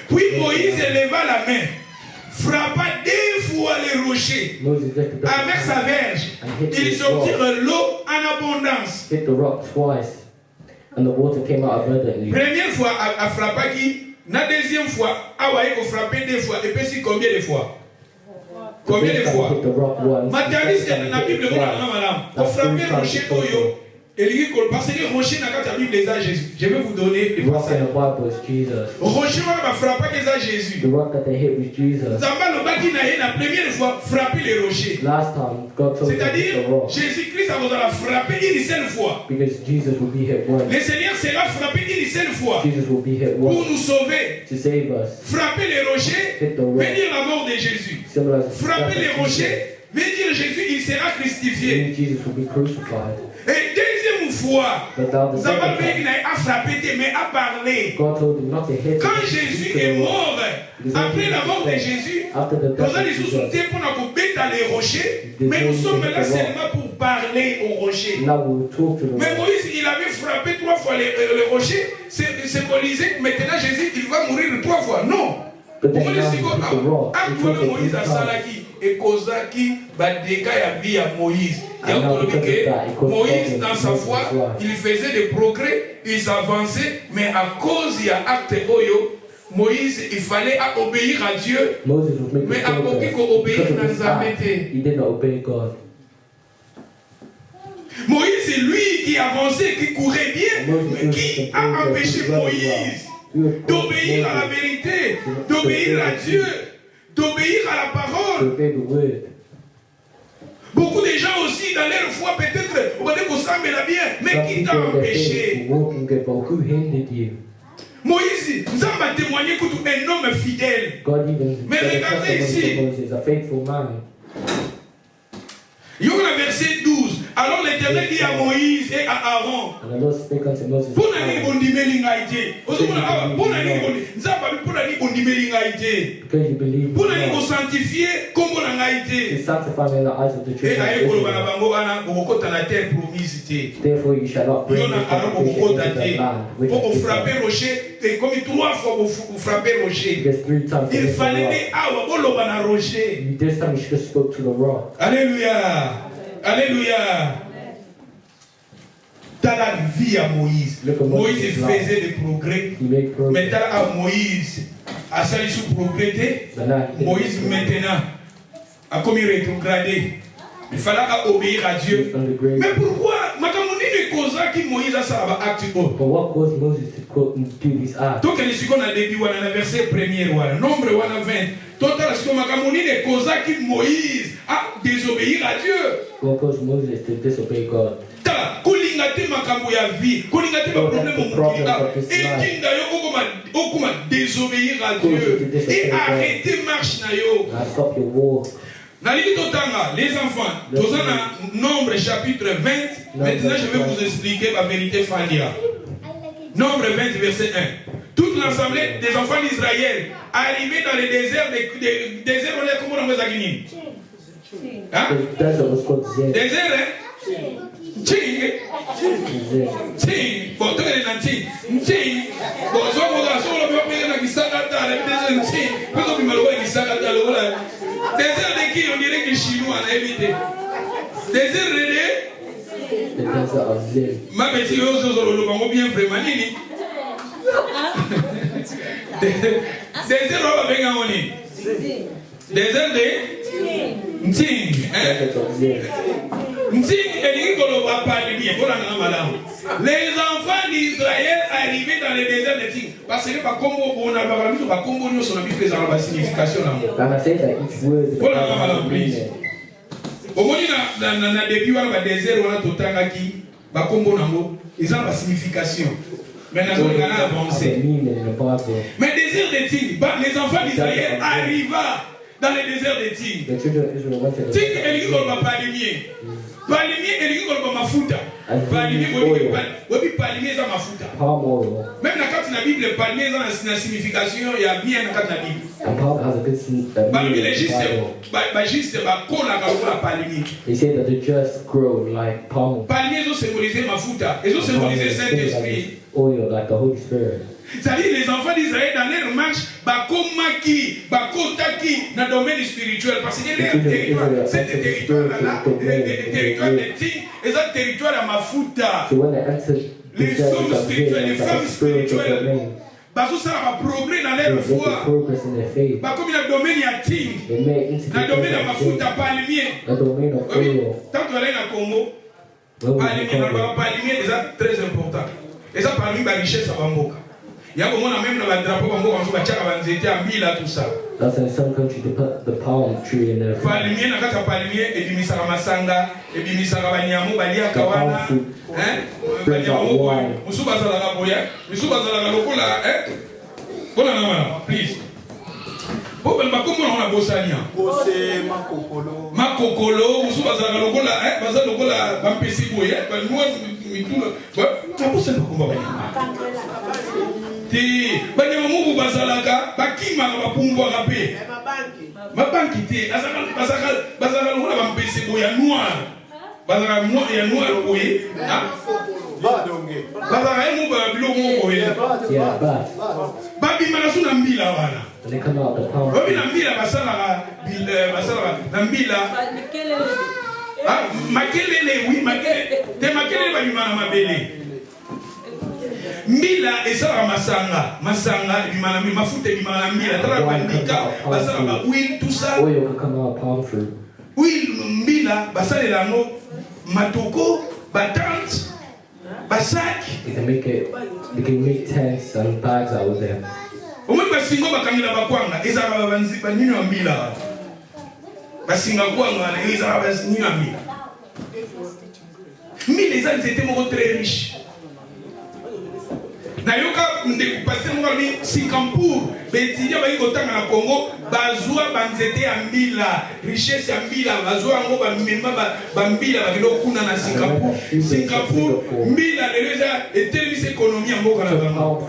Puis Moïse éleva la main, frappa 2 fois les rochers avec sa verge. Il sortirent l'eau en abondance. Hit the rock twice, and the water came out abundantly. Première fois, à frapper qui? La deuxième fois, à frapper 2 fois. Et puis combien de fois? Combien de fois? Matérialiste dans la Bible, on frapper le rocher oyo. Parce que le rocher n'a qu'à Bible les a Jésus. Je vais vous donner les passages. Rocher va frapper les a Jésus. The rock that they hit was Jesus. Zamba le bâti n'a la première fois frapper les rochers. Last time God told him to hit the rock. C'est-à-dire Jésus-Christ va frapper une seule fois. Because Jesus will be hit once. Le Seigneur sera frappé une seule fois. Jesus will be hit once. Pour nous sauver. To save us. Frapper les rochers, venir la mort de Jésus. Frapper les rochers, venir Jésus, il sera crucifié. Jesus will be crucified. Et deuxième fois, Zamba a frappé, mais a parlé. Quand Jésus est mort, après la mort de Jésus, nous allons nous soutenir pour nous mettre les rochers, mais nous sommes là seulement pour parler aux rochers. Mais Moïse, il avait frappé 3 fois les rochers, symbolisé que maintenant Jésus, il va mourir 3 fois. Non. Actuellement, Moïse a salaki et kozaki badeka ya vie à Moïse. Moïse, dans sa foi, il faisait des progrès, il avançait, mais à cause il y a acte oyo, Moïse, il fallait obéir à Dieu, mais à beaucoup obéir dans sa métier. Moïse, c'est lui qui avançait, qui courait bien, mais qui a empêché Moïse d'obéir à la vérité, d'obéir à Dieu, d'obéir à la parole. Beaucoup de gens aussi dans leur foi peut-être on va dire qu'on s'en la bien, mais qui t'a empêché? Moïse, nous avons témoigné que tu es un homme fidèle. Mais regardez ici. Il y a le verset 12. Alors l'Éternel dit à Moïse et à Aaron, pour sanctifier comme on a été. Therefore you shall not bring pour frapper rocher, et comme 3 fois pour frapper rocher. Il fallait rocher. This time you should have spoke to the rock. Alléluia. Alléluia. Dans la vie à Moïse, Moïse faisait des progrès. Maintenant à Moïse, à ça il sous progrès. Moïse maintenant a commis rétrogradé. Il fallait obéir à Dieu. Mais pourquoi Moïse a ça acte? But what caused Moses to quit? go and do these acts. Donc les secondes a début on a verset premier voilà nombre on a 20 total ce que makamoni les causes qui Moïse a désobéir à Dieu. God caused Moses to disobey God. Ta kulinga te makambo ya vie kulinga te ba problème mokinga et kinga yo okoma désobéir à Dieu et arrêter marche na yo. Stop your war. Les enfants, dans un Nombre chapitre 20, maintenant je vais vous expliquer la vérité Fandia. Nombre 20, verset 1. Toute l'assemblée des enfants d'Israël arrivés dans le désert, désert, comment on va dire? Hein? Désert, hein? Ting. Ting. Bon, tu es dans Ting. Ting. Bon, je vais vous dire désert de qui on dirait que les Chinois ont évité. Désert de ma petite rose, bien vraiment. Désert de Bengamoni. Désert de Nting. Nting et Nikolo parler bien. Les enfants d'Israël arrivés dans le désert de Ting. Parce que par Congo, on a pas Congo, nous sommes plus dans la signification. Au moins, dans le début, on a désert, on a tout le qui va Congo Nango. Ils ont la signification. Mais nous avons avancé. Mais désert de Ting, les enfants d'Israël arrivent dans le désert de Ting. Ting et Nikolo va parler bien. Palmier et les gens ma mafuta. Palmier, oui, palmier ça mafuta. Même dans la Bible, palmier ça a une signification. Il y a bien dans la Bible. Palmier les juste, juste cola la palmier. They say that they just grow like palm. Palmier ils ont symbolisé mafuta. Ils ont symbolisé Saint-Esprit. Oil like the Holy Spirit. C'est-à-dire les enfants d'Israël dans leur marche, bakomaki, bakotaki dans le domaine spirituel. Parce que leur territoire, c'est des territoires-là, des territoires de Ting, et ça territoire à Mafuta. Les hommes spirituels, les femmes spirituelles, parce que ça va progrès dans leur foi. Comme il y a le domaine à Ting, dans le domaine à Mafuta, pas le mien. Tant qu'on est dans le Congo, pas le mien, c'est très important. Et ça, parmi les richesses à Bamboka. Il y a même dans le drapeau Bamboka, on va dire tout ça. That's in some country to put the palm tree in there. Palmier, na kata palmier, et puis misara masanga, et puis misara banyamu, balia kawana, hein? Banyamu, musuba zala boya, musuba zala lokola, hein? Bona na wana, please. Bobe makomo na wana bosania. Bose makokolo. Makokolo, musuba zala lokola, hein? Baza lokola bampesi boya, banwa mitula. Na bose makomba banyamu. Ti banyama mungu bazalaka bakima bapumbwa kape mabanki te bazaka lokola bampese boya noir bazaka ya noir boye bazaka emu biloko moko boye babima na suna mbila wana babina mbila basalaka na mbila makelele oui makelele te makelele babima na mabele Mila esala masanga bimana mafuta bimana mila tala bandika basala ba huile tout ça oil can come out palm fruit. Huile mila basala lango matoko batante basak They can make tents and bags out of them. Omo basingo bakangila bakwanga ezala banzi banini wa mila basinga kwanga na ezala banini wa mila mila ezali était moko très riche. Nayoka ndeko passer mo ni Singapour betinya ba yikotanga na Congo bazwa banzete ya mbila richesse ya mbila bazwa ngo ba mimba ba mbila ba kilo kuna na Singapour mbila leza etelmis économie ya mboka na bango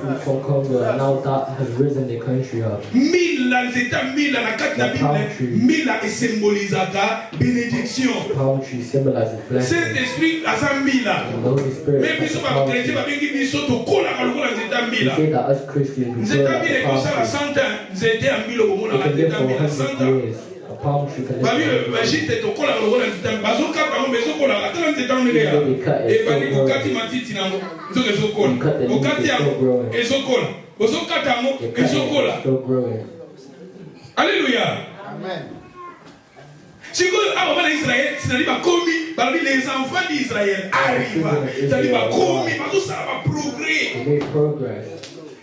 now that has risen the country up. Mbila nzeta mbila na kati na Bible mbila symbolisaka bénédiction. Palm tree symbolizes blessing. Saint-Esprit azambila mais biso ba chrétien ba bengi biso to kola kalukula nzeta mbila. We say that as Christians we Nzeta mbila ko sala 100 ans nzeta mbila ko mona nzeta mbila 100 ans. A palm tree can live. Ba jite to kola kalukula nzeta bazoka ba mezo kola atala nzeta mbila. E ba ni ko kati matiti nango nzoke zo kola. O kati yango ezo kola. Ozo kata yango ezo kola. Alléluia. Amen. Si vous avez Israël, c'est-à-dire parmi les enfants d'Israël arrivent, c'est-à-dire ça va progrès.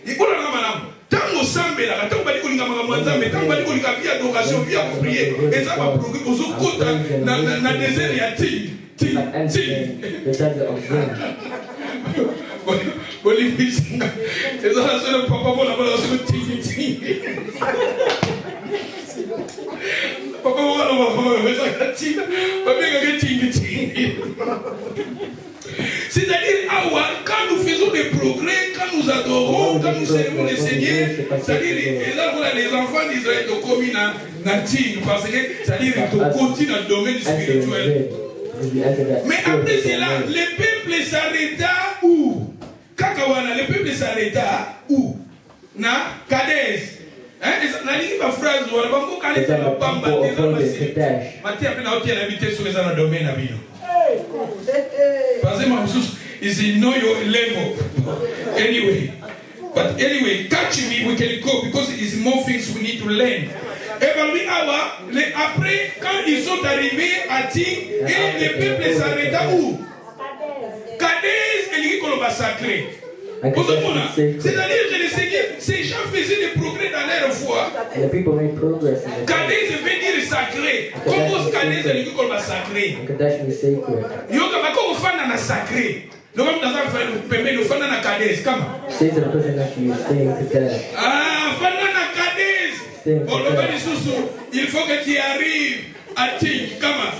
Et pour la madame, tant au sambe là, tant bali kolinga mamanza, mais tant bali kolinga via adoration, via prier, et ça va progresser aux autres côtés na désert ya ting. The desert of Zin. Bolivia, c'est ça la seule papa moi là-bas sur ting. Papa moi là-bas, ça ting, pas bien que ting. C'est-à-dire, quand nous faisons des progrès, quand nous adorons, quand nous servons le Seigneur, c'est-à-dire, les enfants d'Israël sont commis dans ting, parce que, c'est-à-dire, ils continuent dans le domaine spirituel. Mais après cela, le peuple s'arrêta où? Kakawana, le peuple s'arrêta où? Na Kadès. Na ligne ma phrase, on va pas caler ça la bamba, Mathieu appelle à hôtel habité sur les zones de domaine à Bino. Parce que is in know your level. Anyway, but anyway, catch me, we can go because it is more things we need to learn. Et après, quand ils sont arrivés à Ting, et le peuple s'arrêta où? Kadès et l'Ikoloma sacré. C'est-à-dire que le Seigneur, ces gens faisaient des progrès dans leur foi. Kadès veut dire sacré. Comment Kadès et l'Ikoloma sacré? Yoka bako ufana na sacré. Donc on a fait permet de faire na Kadès comment? Ah, fana na Kadès. Bon, il faut que tu arrives à Ting. Comment?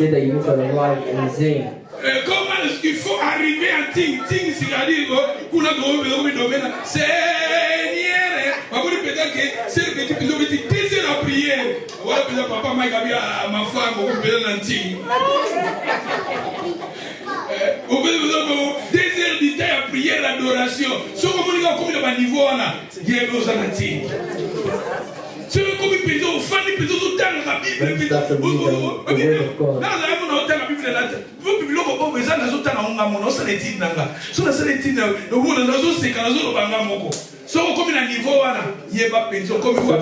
Comment il faut arriver à Ting? Ting, c'est-à-dire qu'on a domaine. Seigneur, on va peut-être que c'est le petit désir la prière. Voilà, peut-être papa m'a gagné à ma femme, on peut peut-être dans Ting. On peut peut-être désir du temps à prière, l'adoration. Ce qu'on a comme le niveau, on a besoin de Ting. C'est comme il peut dire, au fan, il peut dire, au temps, la Bible, il peut dire, là, on a autant la Bible, là, vous pouvez le besoin de autant à un moment, ça les dit, sur la salle dit, le monde, dans le c'est quand on a un mot. So, comme il a un niveau, il n'y a pas de pension, comme il voit.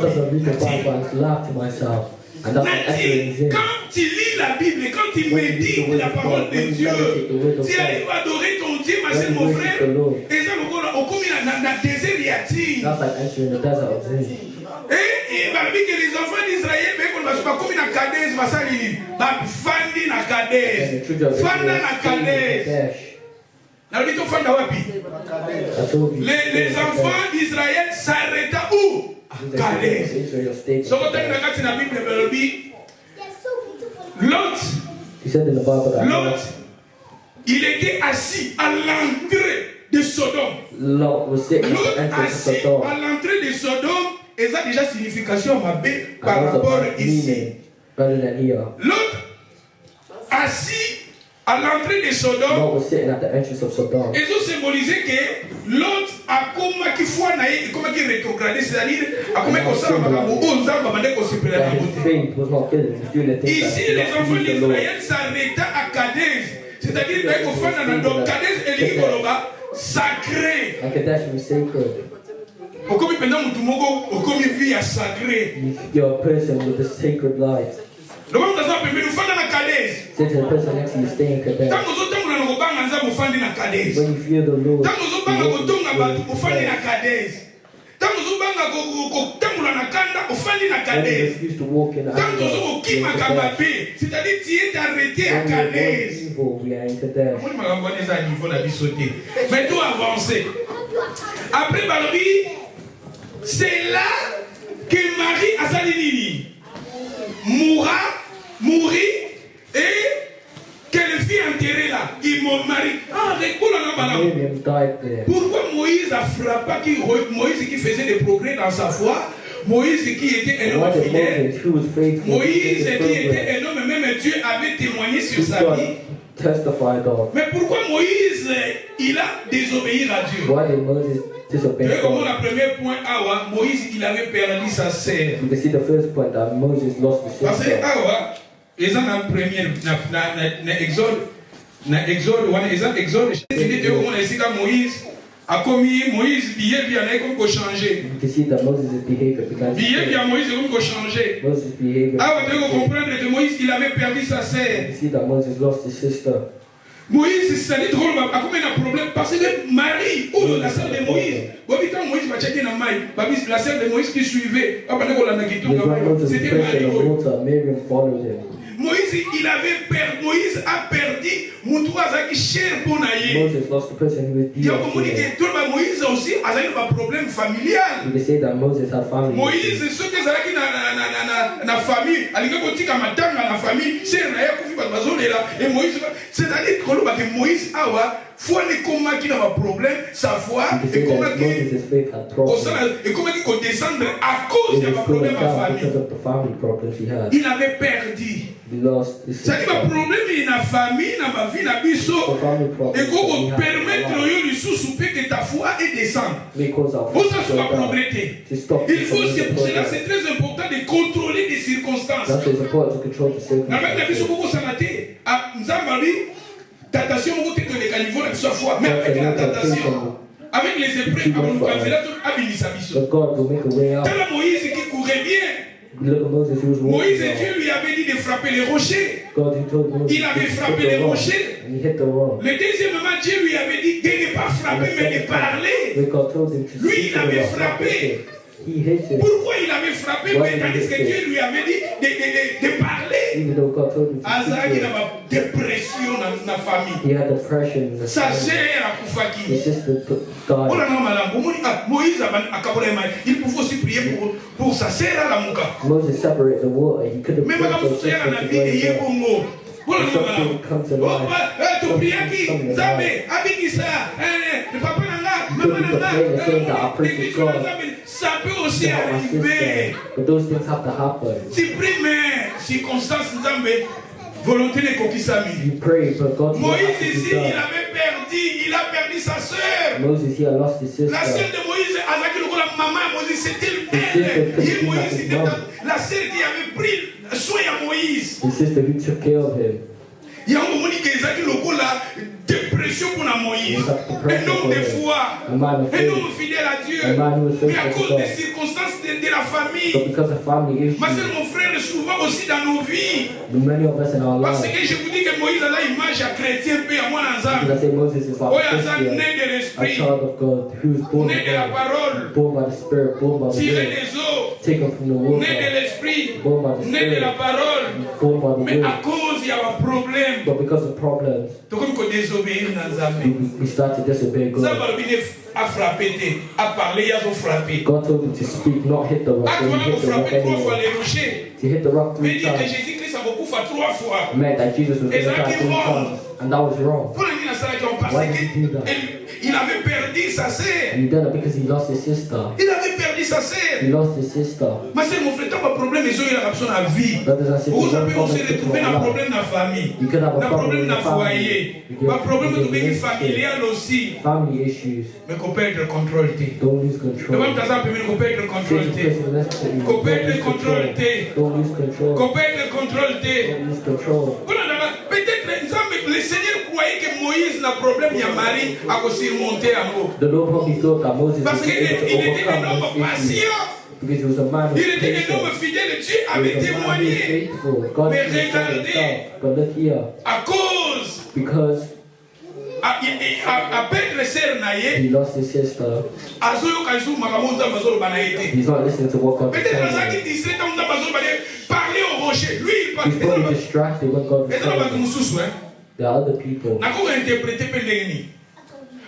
Quand tu lis la Bible, quand tu médites la parole de Dieu, tu arrives à adorer ton Dieu, ma soeur, mon frère, et ça, on comme il a un désert, il y a et que les enfants d'Israël, mais qu'on va pas comme une Kadès, va s'allier. Fandi na Kadès. Fanda na Kadès. Les enfants d'Israël s'arrêtent où? À Kadès. Ce qu'on a dans la Bible, Lot, il était assis à l'entrée de Sodome. Lot assis à l'entrée de Sodome. Et ça a déjà signification par rapport ici. L'autre assis à l'entrée de Sodome. Et ça symbolisait que l'autre a comme qui foi naïe, comme qui rétrogradé, c'est-à-dire a comme qu'on s'en va ici les enfants d'Israël s'arrêtent à Kadès, c'est-à-dire qu'on fait dans Kadès et l'Ikoloba sacré. Comme pendant tout le monde, comme une vie sacrée. You're a person with a sacred life. Le monde dans un peu, nous faisons la Kadès. Say to the person next to you, stay in Kadesh. Quand nous autres, nous avons pas nous faisons la Kadès. When you fear the Lord, quand nous autres, nous faisons la Kadès. Quand nous c'est-à-dire tu es arrêté à Kadès. Mais tout avancer. Après Balobi, c'est là que Marie Azalinini mourit et qu'elle fut enterrée là. Il m'a marié. Pourquoi Moïse a frappé Moïse qui faisait des progrès dans sa foi? Moïse qui était un homme fidèle. Moïse qui était un homme, même Dieu avait témoigné sur sa vie. Mais pourquoi Moïse il a désobéi à Dieu? Comme le premier point, Moïse il avait perdu sa sœur. Parce que ils ont un premier Exode, c'était Moïse a commis Moïse billet bien comme changer. Billet bien Moïse comme changer. Ah, vous devez comprendre que Moïse il avait perdu sa sœur. Moïse, c'est trop a un problème parce que Marie, ou la sœur de Moïse, quand Moïse va checker dans Maï, la sœur de Moïse qui suivait, c'était Marie. Moïse, Moïse a perdu Moutouaza qui cher pour naïe. Moses lost the person who was Il y a Moïse aussi a un problème familial. They say that Moses had family. Moïse, ceux qui sont dans famille, la famille, c'est et Moïse, c'est-à-dire que Moïse a foi ne comment qui n'a pas problème, sa foi et comment il descendre à cause de problème à famille. Il avait perdu. C'est-à-dire que le problème il a famille, dans ma vie, dans biso, et qu'on permettre que ta foi est descendre. Vous ça pas progresser. Il faut, c'est pour cela c'est très important de contrôler les circonstances. Avec la biso beaucoup s'anaté, à Nzambali, tentation vous te donner qu'à niveau de sa foi, mais avec la tentation, avec les épreuves, avec le candidat à Binissabiso. Tel Moïse qui courait bien. Moïse et Dieu lui avait dit de frapper les rochers. Il avait frappé les rochers. Le deuxième moment, Dieu lui avait dit de ne pas frapper mais de parler. Lui, il avait frappé. Pourquoi il avait frappé mais tandis que Dieu lui avait dit de parler. Azak, il avait dépression dans la famille. Sa sœur a Koufaki. Moïse a il pouvait aussi prier pour sa sœur à la Mouka. Moses separated the water. He could have Même quand vous soyez dans la vie, il y a un mot. Tu pries qui Zambé, Abikisa, papa Nanga, maman Nanga, ça peut aussi arriver. But those things have to happen. Si prie, mais circonstances Zambé, volonté de Kokisami. You pray, but God. Moïse ici, il a perdu sa sœur. Moses here lost his sister. La sœur de Moïse, avec le maman, Moïse, c'était elle. Moïse, c'était la sœur qui avait pris soin à Moïse. His sister who took care of him. Il y a un moment qui est la dépression pour Moïse. Un homme de foi, un homme fidèle à Dieu. Mais à cause des circonstances de la famille. Ma soeur, mon frère, souvent aussi dans nos vies. Parce que je vous dis que Moïse a l'image à chrétien, peu à moi ensemble. Né de l'esprit, né de la parole, tiré des eaux, né de l'esprit, né de la parole. Mais à cause il y a un problème. But because of problems, we start to disobey God. God told him to speak, not hit the rock. When he hit the rock anyway. To hit the rock 3 times. It meant that Jesus was going to die 3 times. And that was wrong. Why did he do that? Il avait perdu sa sœur. And he did it because he lost his sister. Il avait perdu sa sœur. He lost his sister. Ma sœur, mon frère, t'as un problème, mais il a besoin de vie. Vous avez aussi retrouvé un problème dans la famille. Un problème dans le foyer. Un problème de vie familial aussi. Family issues. Mais qu'on perd le contrôle. Don't lose control. Qu'on perd le contrôle. Qu'on perd le contrôle. Don't lose control. Qu'on perd le contrôle. Don't lose control. Peut-être le Seigneur croyait que Moïse n'a problème, il y a Marie à surmonter en haut. The Lord probably thought that Moses Parce was qu'il able to était un homme overcome this issue. patient. Because he was a man of Il était un homme patience. fidèle, Dieu He avait was a man who was témoigné. faithful. God Mais didn't show regardez. himself. But look here. À cause, Because à perdre le sœur naïe, he lost his sister, Azoyo Kaisu Makamonza Bazolo Banaïté. he's not listening to what God is Peut-être telling dans him. qui distrait dans Bazolo Banaïté, parler au rocher. Lui, il He's parlait. probably distracted when God is Et dans telling le him. Moussousou, There are other people. n'a pas interprété Pellegrini.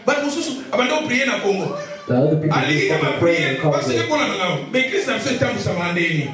Bat Moussousou, avant de prier dans le Congo. There are other people Ali, who il want va to pray prier in parce que Congo. pour la mais Christ a fait un temps pour s'amender.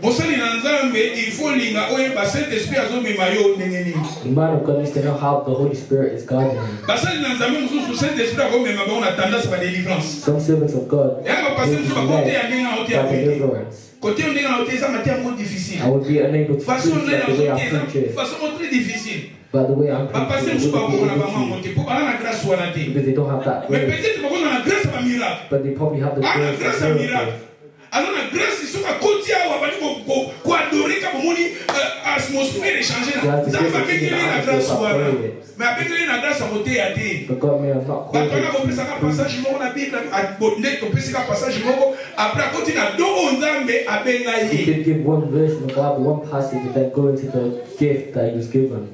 Mosali Nanzambe, il faut linga oye ba Saint-Esprit azomema yo ndengeni. The man of God needs to know how the Holy Spirit is guiding him. Basali Nanzambe mususu Saint-Esprit azomema ba on a tendance ba délivrance. Some servants of God Ya ba passer need musu to ba be côté ya led ndinga by ote ya côté. deliverance. Côté ndinga ote ça matière moins difficile. I would be unable to Façon preach like the way I preach it. façon très difficile. But the way I'm Ba passer preaching musu ba it ko na ba wouldn't be monte pour ba na grâce wana te. because they don't have that Mais grace. peut-être ba ko na grâce ba miracle. But they probably have the Ah na grace grâce of ya miracles. miracle. Alors la grâce ils sont à côté à bali ko adorer ka bomoni atmosphère échanger là. Ça va que la grâce wana. Mais avec la grâce à côté ya te. But God may have not called Batona you. kopesa ka passage moko na Bible abonne topesa ka passage moko après côté na do onzambe abenga He ye. could give one verse in the Bible, one passage, and then go into the gift that he was given.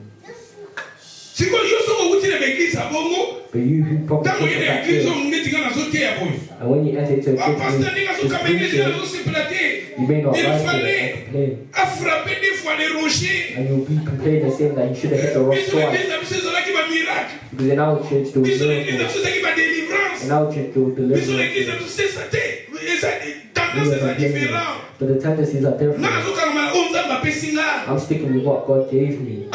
Siko yoso l'église à Bongo. But you who probably Quand vous took êtes that l'église, church, on est dans la sauté à vous. and when you enter into a Ah, church, pasteur, il y a it's comme l'église, il y a preaching, aussi platé. you may not Il like fallait it and complain, à frapper des fois les rochers. and you'll be complaining and saying that you should have hit the rock Mais sur l'église, twice. c'est là qui va miracle. Because in our church, there Mais was sur l'église, miracles. c'est ça qui va délivrance. In our church, there was Mais sur l'église, deliverance. c'est ça. Tendance est différente. But the tendencies are different. Alléluia. I'm sticking with what God gave me.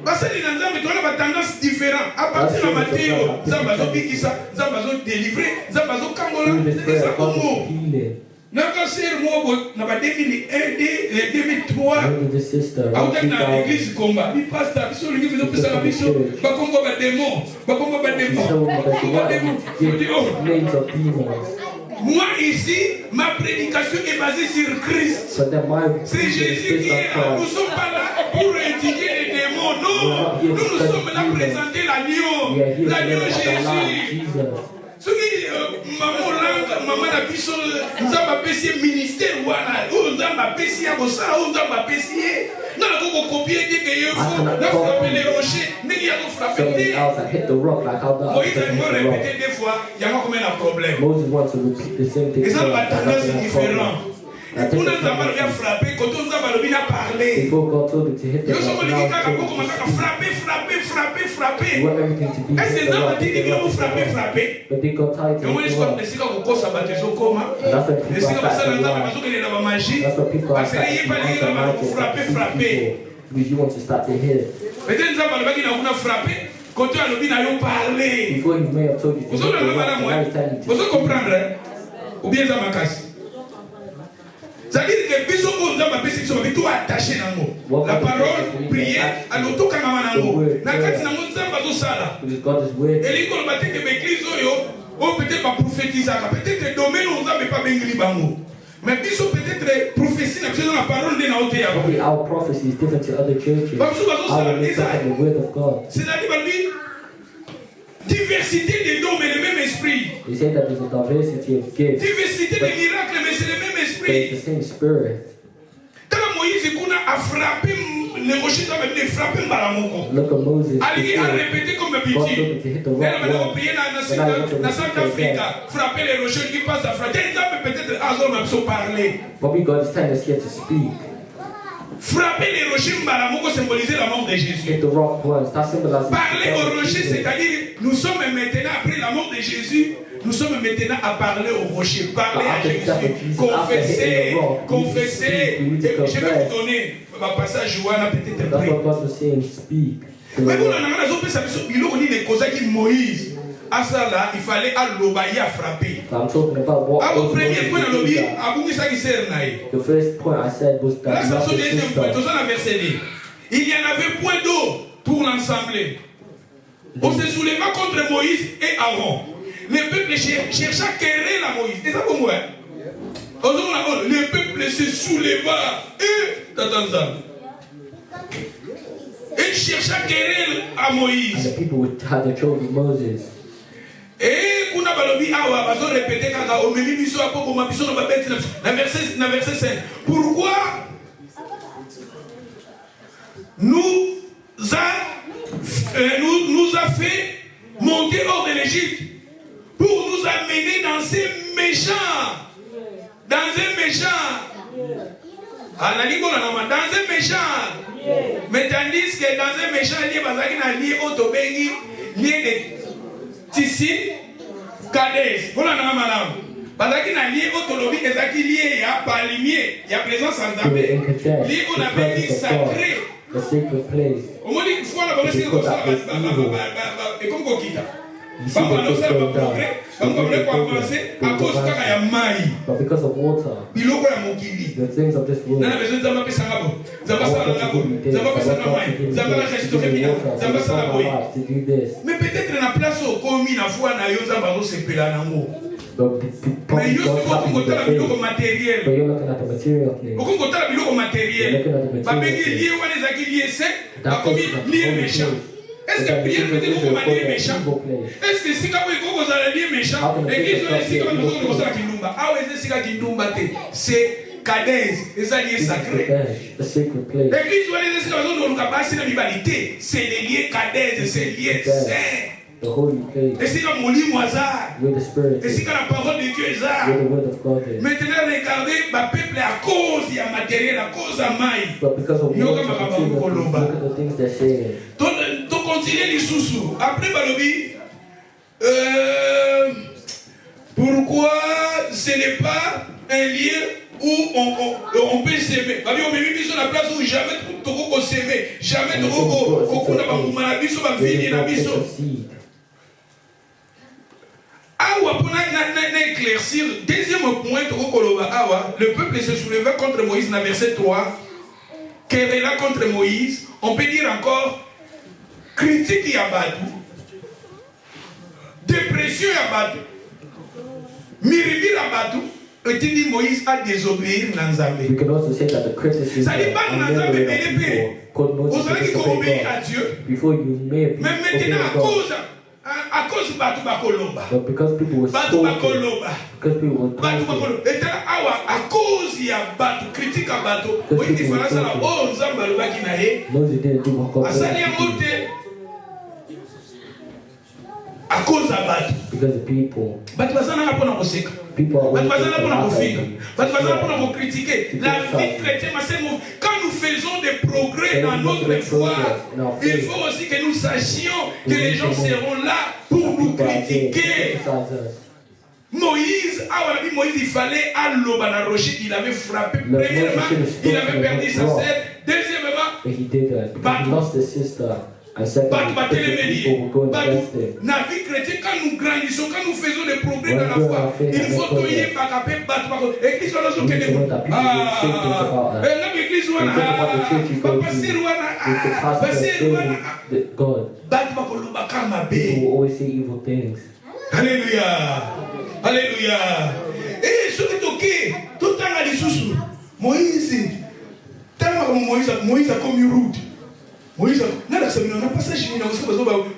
Parce que dans Nzambe, tu as tendance différente. À partir de Matthieu, Nzambe zo bikisa, Nzambe zo délivrer, Nzambe zo kangola, Through this prayer, ça God como. is healing. Naka ser mo na ba 2001 2003. Only the sister, around Autant dans 2000, l'église combat, ni pasteur, biso lingi biso pesa la biso, ba kongo ba démon, ba kongo ba she démon. told me that she Ba wanted démon. me to give names of demons. Moi ici, ma prédication est basée sur Christ. But then my C'est preaching is Jésus qui based est là. on Nous ne Christ. sommes pas là pour étudier les démons. Non. Nous sommes là pour présenter l'agneau. We are here to L'agneau learn about the Lord Jésus. Jesus. Ce qui maman la biso nous avons apprécié ministère wana. Nous avons apprécié à ça. Nous avons apprécié. Nous avons copié des gaillons. Nous avons frappé les rochers. Nous avons frappé Something les. else that hit the rock like how the other Moïse a person hit the répété rock. des fois. Il y a combien de problèmes. Moses wants to repeat the same thing. Et ça so va that tendance nothing has différent. problem. Et pour nous avons bien frappé. Quand nous avons bien parlé. Before God told him to hit the Nous sommes rock, les now gars he qui told him to ont frappé, frappé, frappé, frappé. You want everything to be Est-ce hit que the nous avons rock, dit hit the que rock, vous hit the frappez, rock. frappé? But they got tired Et of moi, the je rock. crois que c'est quand vous sabatez au coma. And that's when Et people c'est are comme ça, starting nous to avons lie. besoin de la magie. That's what people are Parce que starting n'ayez to pas do. les gars, vous frappez, frappez. Because you want to start to hit. Peut-être nous avons le qui n'a frappé. Quand tu as le bin, nous parlé. Before he may have told you to Vous hit the avez rock, madame, and now he's telling you vous to allez comprendre. Ou bien ça m'a cassé. C'est-à-dire que biso on nous avons apprécié sur le tout attaché dans nous. La parole, prière, alors tout quand même dans nous. Na kati na nous avons besoin ça. because God is with Et l'école va dire que l'église peut-être pas prophétiser, peut-être le domaine on n'a pas bien li bango. Mais biso peut-être prophétie dans la parole de na oté. Probably our prophecy is different to other churches. Our is the word of God. C'est-à-dire diversité des dons mais le même esprit. They say that there's a diversity of gifts, Diversité des miracles mais c'est le même but it's esprit. the same spirit. Tant Moïse a frappé le rocher comme il frappé Balamoko. Look at Moses. Ali a before répété comme God petit. told him to hit the Elle rock m'a once. prié When dans I Centrafrique, frapper les rochers qui passent à frapper. Peut-être un homme a parlé. Probably God is telling us here to speak. Frapper les rochers Balamoko symbolisait la mort de Jésus. Hit the rock once. That symbolizes Parler the au death of rocher, Jesus. c'est-à-dire, nous sommes maintenant, après la mort de Jésus, nous sommes maintenant à parler au rocher, parler à Jésus, confesser, confesser. Je vais vous donner un passage Johanna peut-être That's après. what God was saying. Speak. to the Mais vous, Lord. on a dit des causes qui Moïse, à ça là, il fallait à l'obaï à frapper. I'm talking about what À was mon premier Moses point, to do lobby, that. à vous, ça qui sert naï. The first point I said was Là, that ça not sont the des points, sister. tous en verset 2. Il n'y en avait point d'eau pour l'ensemble. On se souleva contre Moïse et Aaron. Le peuple chercha querelle à Moïse. Et ça pour moi. Le peuple se souleva et Tatanzan. Et chercha querelle à And Moïse. the people had the children of Moses. Et kuna balobi awa bazo répéter kaka omemi biso apoko ma biso na babeti na verset 5. Pourquoi nous a fait monter hors de l'Égypte pour nous amener dans ces méchants. Dans un méchant. Dans un méchant. Mais tandis que dans un méchant, il y a lié autobengi, lié de Tissi, Kades. Voilà, non, madame. Parce qu'il y a lié autolobi, et ça qui lié, il y a pas limier, il y a présence sans They were abbé. in Kadesh, Lié, on the appelle dit presence of God, sacré. the sacred place. Au moins, une fois, la balance, comme ça, et comme Kokita. You see the kids going down. À cause kaka ya mai. But because of water, Biloko ya mokili. the things of this world, Nana besoin zamba pesa ngabo. Zamba sala ngabo. Zamba pesa na mai. Zamba la restaurer mina. Zamba sala boy. to do this. Mais peut-être na place au komi na foi na yo zamba zo sepela nango. But Mais probably yo God's siko happy with kongotala the biloko faith. matériel. But you're looking at the material thing. Okongotala biloko matériel. Babengi lié wana ezaki lié se. Bakomi lié méchant. Est-ce que prière peut être comme lié méchant? Est-ce que sika boy koko za lié méchant? L'église est sika boy koko za kindumba. Ah ouais, c'est sika kindumba te. C'est Cadès, et ça lié sacré. The sacred place. L'église où les esclaves ont capacité de rivalité, c'est les liés Cadès, c'est lié saint. The holy place. Et c'est comme mon lit moisard. Where the spirit Et c'est is. quand la parole de Dieu est là. Where the word of God is. Maintenant, regardez, ma peuple à cause, il y a matériel, à cause à maille. But because of Yo, what kama baba look kolomba. at the things they're saying. Donc, continuez les sous-sous. Après, Balobi, pourquoi ce n'est pas un lieu où on peut s'aimer? Parce qu'on met mis sur la place où jamais on peut s'aimer. Jamais on peut éclaircir. Deuxième point, le peuple se souleva contre Moïse dans verset 3. Querella contre Moïse. On peut dire encore critique à Badou. Dépression à Badou. Miribir à Badou. Et tu dis Moïse a désobéi dans Nzambé. We can also say that the criticism Ça dit pas dans Nzambé, mais les pays. Vous savez qu'il faut obéir à Dieu. Before you may Mais maintenant, à cause de Badou Bakoloba. But because people were Badou spoken, Bakoloba. because people were Badou talking, Bakoloba. Et à cause il y a Badou, critique à Badou. Moïse dit fera ça là. Oh, Nzambé le Bakinaye. Moses didn't do what God Asali told him to do. à cause de Badou. Because the people Batu bazana na pona koseka. are Batu always bazana thinking pona about kofinga. them. Batu bazana pona critiquer. La vie chrétienne, quand nous faisons des progrès dans notre foi, il faut aussi que nous sachions que les gens seront là pour nous critiquer. Moïse, Moïse, il fallait à l'Obana Rocher, il avait frappé. Premièrement, il avait perdu sa sœur. Deuxièmement, But he did that because he lost his sister. And secondly, because the people were going against him. La vie chrétienne, quand nous grandissons, quand nous faisons des progrès dans la foi, il faut que nous ayons pas église wana zo kende. L'église wana. God. People will always say evil things. Alléluia. Alléluia. Et ce qui est ok, tout le temps à l'issue. Moïse, tellement Moïse a commis rude. Moïse, on a pas ça chez nous.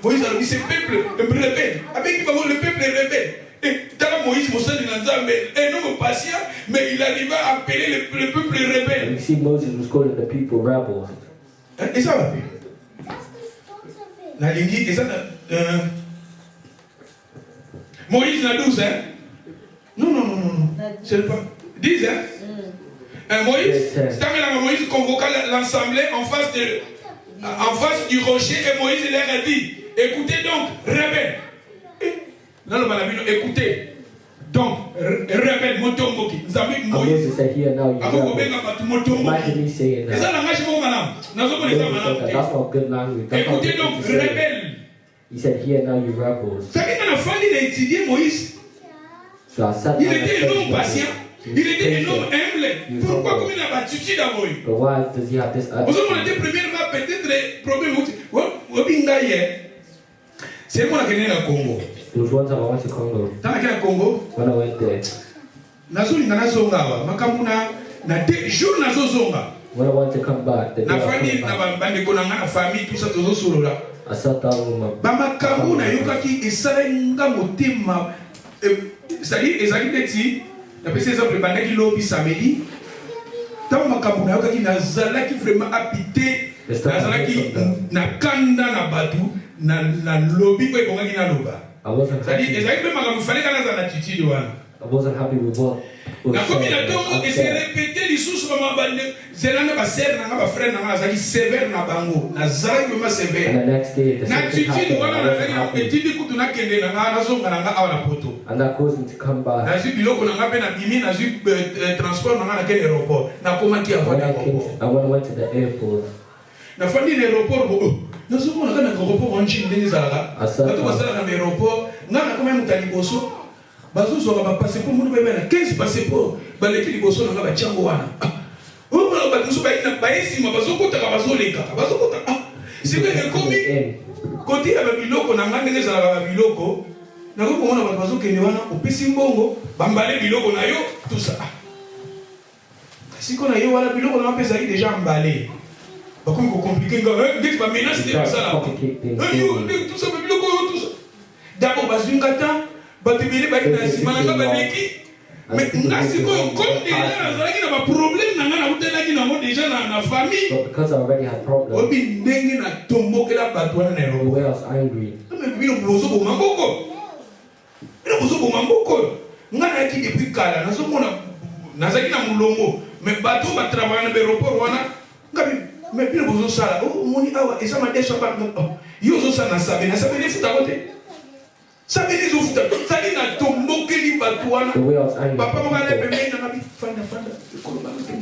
Moïse a dit ce peuple est rebelle. Avec le peuple est rebelle. Et tant Moïse, un homme patient, mais il arriva à appeler le peuple rebelle. You see, Moses was calling the people rebels. Et ça va. La ligne, et ça, Moïse n'a 12, hein? Non. C'est pas. 10, hein? Moïse convoqua l'assemblée en face du rocher et Moïse leur a dit, écoutez donc, rebelle. Dans le Malabino, écoutez. Donc, rebelle, motomboki. Moses said, here now you rebel. Imagine me saying that. That's not good language. Écoutez donc, rebelle. He said, here now you rebels. Ça veut dire qu'en enfant, il a étudié Moïse. So I sat Il down and était un homme said, patient. Il était un homme humble. Pourquoi comme il a battu d'abord? but why does he have this Vous attitude? avez premièrement peut-être problème. C'est moi qui est au Congo. There was one time I went to Congo. Dans le Congo, When I went there, na 2 jours nazozonga. when I wanted to come back, the day Na I famille came na back, bandeko na nga famille tout ça tozosolola. I sat down with my Bamakambo na yokaki esalenga motema. C'est-à-dire ezali neti na pesa exemple bandaki lobi samedi. Tant makambo na yokaki nazalaki vraiment habité. Nazalaki na kanda na batu na lobi ko ebongaki na loba. I wasn't C'est-à-dire happy. ezali pe makambo fallait kana za attitude wana. I wasn't happy with what was Na komi na said. tongo ese répéter lisusu ba mabande zelanga ba sœur na ba frère na nga zaki sévère na bango na zalaki vraiment sévère. And the next day, the Na same thing attitude happened. wana I na wasn't ngaki happy. etindi kutu na kende na nga na zonga na nga awa na poto. And that caused me to come back. Na zui biloko na nga pe na bimi na zui transport na nga na kende aéroport. Na komaki avant When I aéroport. when I went to the airport, Na fandi na aéroport bo. Na zonga na kana aéroport wanchi ndenge zalaka. Na to basala na aéroport nga na koma mutali boso. Bazozwa ba passeport mundu ba na 15 passeport. Baleki liboso na nga ba chango wana. Omo ba muso ba ina ba esima bazokota ka bazoleka. Bazokota c'est que komi côté ya biloko na nga ndenge zalaka ba biloko. Na ko komona ba bazokende wana opesi mbongo bambale biloko na yo tout ça. Kasi ko na yo wana biloko na pesa ki déjà emballé. Ba komi ko compliquer nga ndeki ba menace de ça là. Tout ça biloko tout ça. D'abord bazungata batebele ba ina sima na nga ba leki. Mais comme déjà nazalaki na ba problème na nga na utelaki nango déjà na famille. But because I already had problems, Obi ndenge na tombokela bato wana na the Nairobi. way I was angry. Mais bino bozo bo mamboko. Bino bozo bo mamboko. Nga na ki depuis kala nazomona nazaki na mulongo. Mais bato ba travailler na aéroport wana ngabi mais bino bozo sala. Oh moni awa esa ma deso ba yo zo sana sabe na sabe ni futa kote. Sabe ni zo futa. Sali na tombokeli bato wana. The way I was angry. Papa mama na pembeni na ngabi fanda.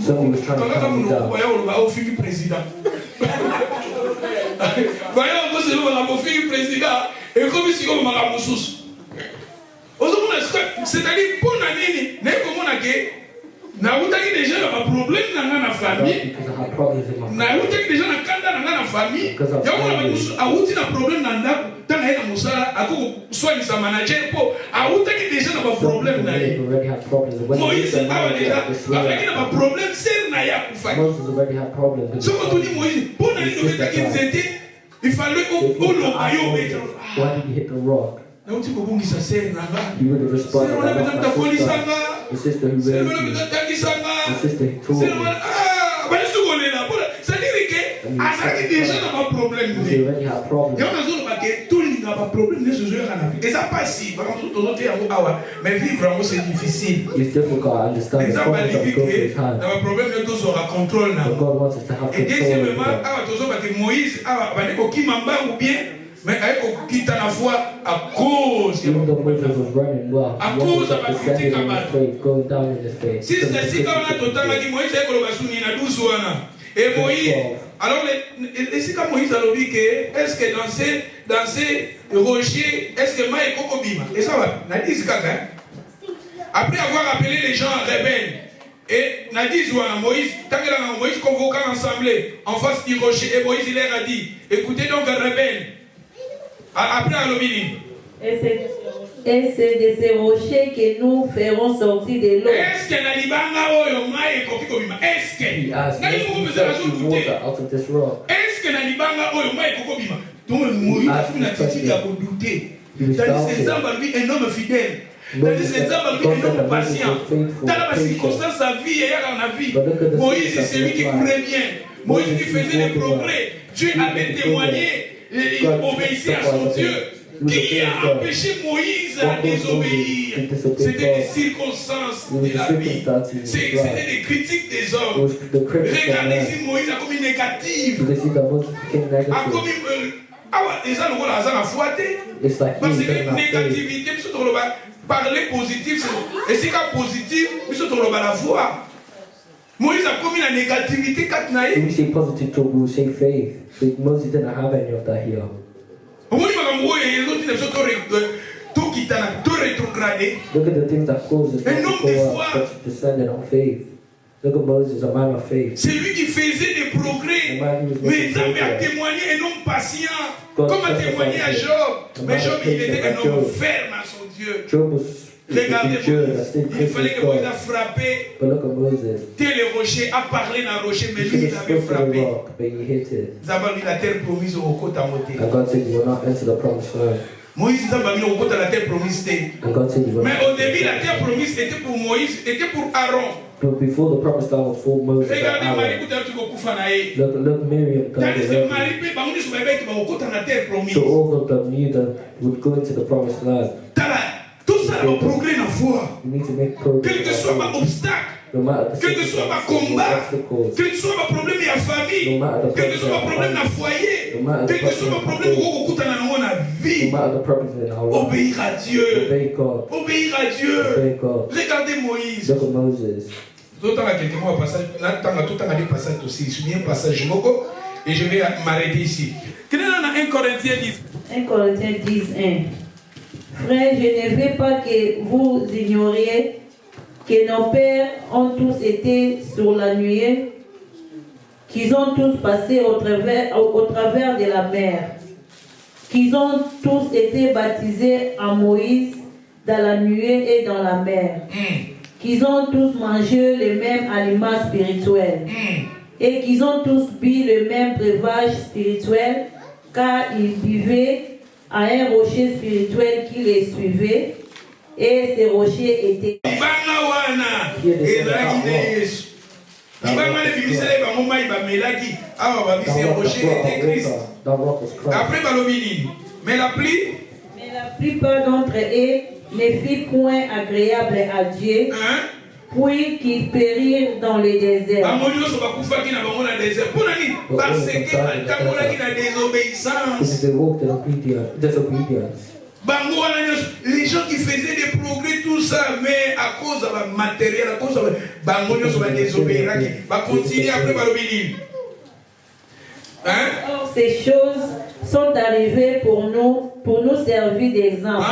Someone was trying to calm me down. Voyons, président. Voyons, c'est le président. Et comme si on m'a moussous. C'est-à-dire, pour Nanini, n'est comme on a gay. Na utaki déjà un problème dans la famille. Na utaki déjà un cadre dans la famille. Y'a un problème dans la dans la musala. A soit il s'est manager pour. A utaki déjà un problème dans la. Moïse a déjà avec un problème c'est na ya kufa. Ce que tu dis Moïse, pour Nanini nous mettre qui c'était, il fallait au lobayo mettre. Why did he hit the rock? Na uti kobungisa c'est na ba. He would have responded. On a besoin de police The sister who raised me. The sister who told me. C'est-à-dire que azaki déjà na ba problème. He already had problems. Il y a une zone qui tout le monde a problème de ce jeu à la vie. Et ça passe si par exemple tout autre mais vivre en c'est difficile. It's difficult. I understand the problems that go through his hand. Dans le problème de tous aura contrôle na. God wants us to have Et control. deuxièmement, tous autres Moïse ba ko kimamba ou bien mais avec quitter la foi à cause Even though Moses was running well, à he cause ended up descending in his faith, going down in his faith. si c'est si quand on a total qui Moïse est koloba suni na 12 wana et Moïse alors si quand Moïse a dit que est-ce que dans ces rochers est-ce que maï kokobima et ça va na dit kaka après avoir appelé les gens rebelles et na dit Moïse tangela Moïse convoqua l'assemblée en face du rocher et Moïse il leur a dit écoutez donc rebelles après à l'obéni. Et c'est de ces rochers que nous ferons sortir de l'eau. Est-ce que na libanga oyo mai ekoki kobima? Est-ce que He asked, water out of this rock. est-ce que na libanga oyo mai ekoki kobima? Donc Moïse a fait attitude ya douter. C'est un homme fidèle. C'est un homme patient. Dans la circonstance sa vie et dans la vie. Moïse c'est lui qui courait bien. Moïse qui faisait des progrès. Dieu avait témoigné. Il obéissait à son Dieu. Qui a empêché Moïse à désobéir? C'était les circonstances de la vie. C'était les critiques des hommes. Regardez si Moïse a commis négative. A commis les gens ont la foi. Parce que négativité, parler positif, et si c'est positif, ils sont la foi. Moïse a commis la négativité quand il a When we say positive talk, we will say faith. But Moses didn't have any of that here. Look Look at the things that caused us not to go up, but descended on faith. Look at Moses, a man of faith. C'est lui qui faisait des progrès. Mais Dieu a témoigné un homme patient. Comme a témoigné à Job. Mais Job, il était un homme ferme à son Dieu. Regardez, il fallait que Moïse a frappé. Tel le rocher a parlé dans le rocher, mais lui il avait frappé. D'abord, il a terre promise au côté à monter. Moïse a mis au côté à la terre promise. Mais au début, la terre promise était pour Moïse, était pour Aaron. But before the promised land was for Moses and Aaron. Look, Miriam. So all of them knew that would go into the promised land. Tout ça est progrès dans la foi. You need to make progress. Quel que soit l'obstacle, No matter the quel que soit ma combat, quel que soit ma problème de la famille, quel que soit ma problème dans le foyer, quel que soit ma problème dans la vie, obéir à Dieu. Obéir à Dieu. Regardez Moïse. Look at Moses. D'autant à quelqu'un va passer, là, tout le temps passage aussi. Je suis bien passage Moko et je vais m'arrêter ici. Quel est dans 1 Corinthiens 10? 1 Corinthiens 10, 1. Frères, je ne veux pas que vous ignoriez que nos pères ont tous été sur la nuée, qu'ils ont tous passé au travers de la mer, qu'ils ont tous été baptisés en Moïse dans la nuée et dans la mer, qu'ils ont tous mangé le même aliment spirituel et qu'ils ont tous bu le même breuvage spirituel, car ils buvaient à un rocher spirituel qui les suivait, et ces rochers étaient... wana ezalaki nde Yesu. Libanga le bimisele bango mai bamelaki awa babisi rocher était Christ. Après balobi nini? Mais la plupart d'entre eux ne furent point agréables à Dieu, puis qu'ils périrent dans le désert. Parce que les gens qui faisaient des progrès, tout ça, mais à cause de la matériel, à cause de la désobéissance, va continuer après Balobini. Or, ces choses sont arrivées pour nous servir d'exemple.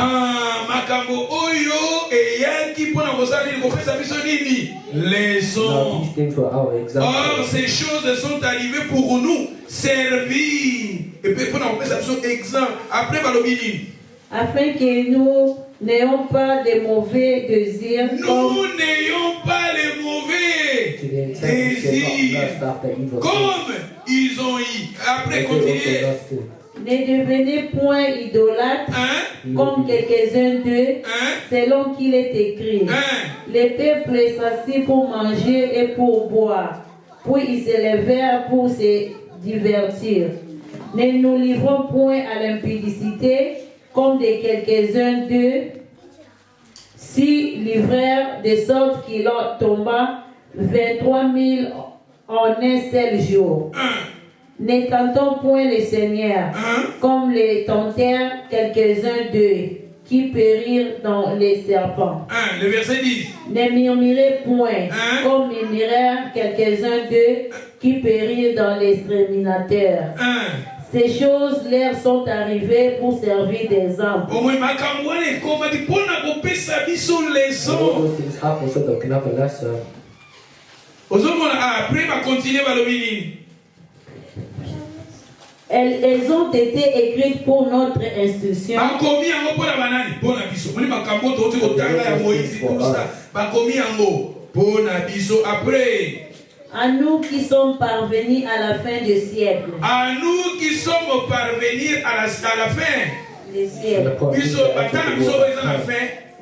Leçon. Or, ces choses sont arrivées pour nous servir. Et puis, pour nous exemple. Après Balobini. Afin que nous n'ayons pas de mauvais désirs. Nous n'ayons pas les mauvais désirs comme ils ont eu. Après, continuez. Ne devenez point idolâtres comme quelques-uns d'eux, selon qu'il est écrit. Les peuples s'assirent pour manger et pour boire, puis ils se levèrent pour se divertir. Ne nous livrons point à l'impudicité comme de quelques-uns d'eux, si livrèrent de sorte qu'il en tomba 23 000 en un seul jour. Ne tentons point le Seigneur, comme les tentèrent quelques-uns d'eux, qui périrent dans les serpents. Le verset 10. Ne murmurez point, comme murmurèrent quelques-uns d'eux, qui périrent dans les stréminateurs. Ces choses leur sont arrivées pour servir d'exemple. Elles ont été écrites pour notre instruction. À nous qui sommes parvenus à la fin du siècle. À nous qui sommes parvenus à la fin des siècles.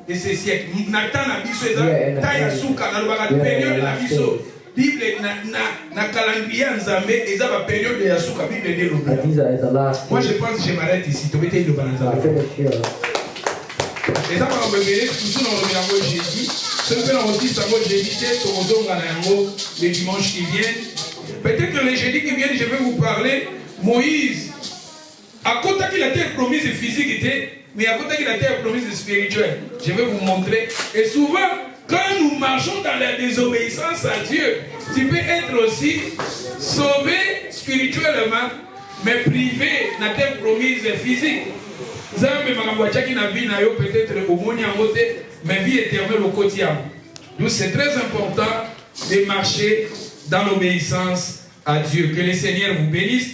De ce siècle. Bible na calendrier nzambe eza ba période ya suka Bible de l'eau. Moi je pense que je m'arrête ici. Tu mettez le bananza. Et ça va me révéler toujours dans le yango jeudi. Ce que nous aussi ça va jeudi c'est au zonga na yango les dimanches qui viennent. Peut-être que les jeudis qui viennent je vais vous parler Moïse. À côté qu'il a terre promise physique était, mais à côté qu'il a terre promise spirituelle. Je vais vous montrer. Et souvent quand nous marchons dans la désobéissance à Dieu, tu peux être aussi sauvé spirituellement, mais privé dans tes promises physiques. Peut-être au monde, mais vie éternelle au quotidien. Donc c'est très important de marcher dans l'obéissance à Dieu. Que le Seigneur vous bénisse.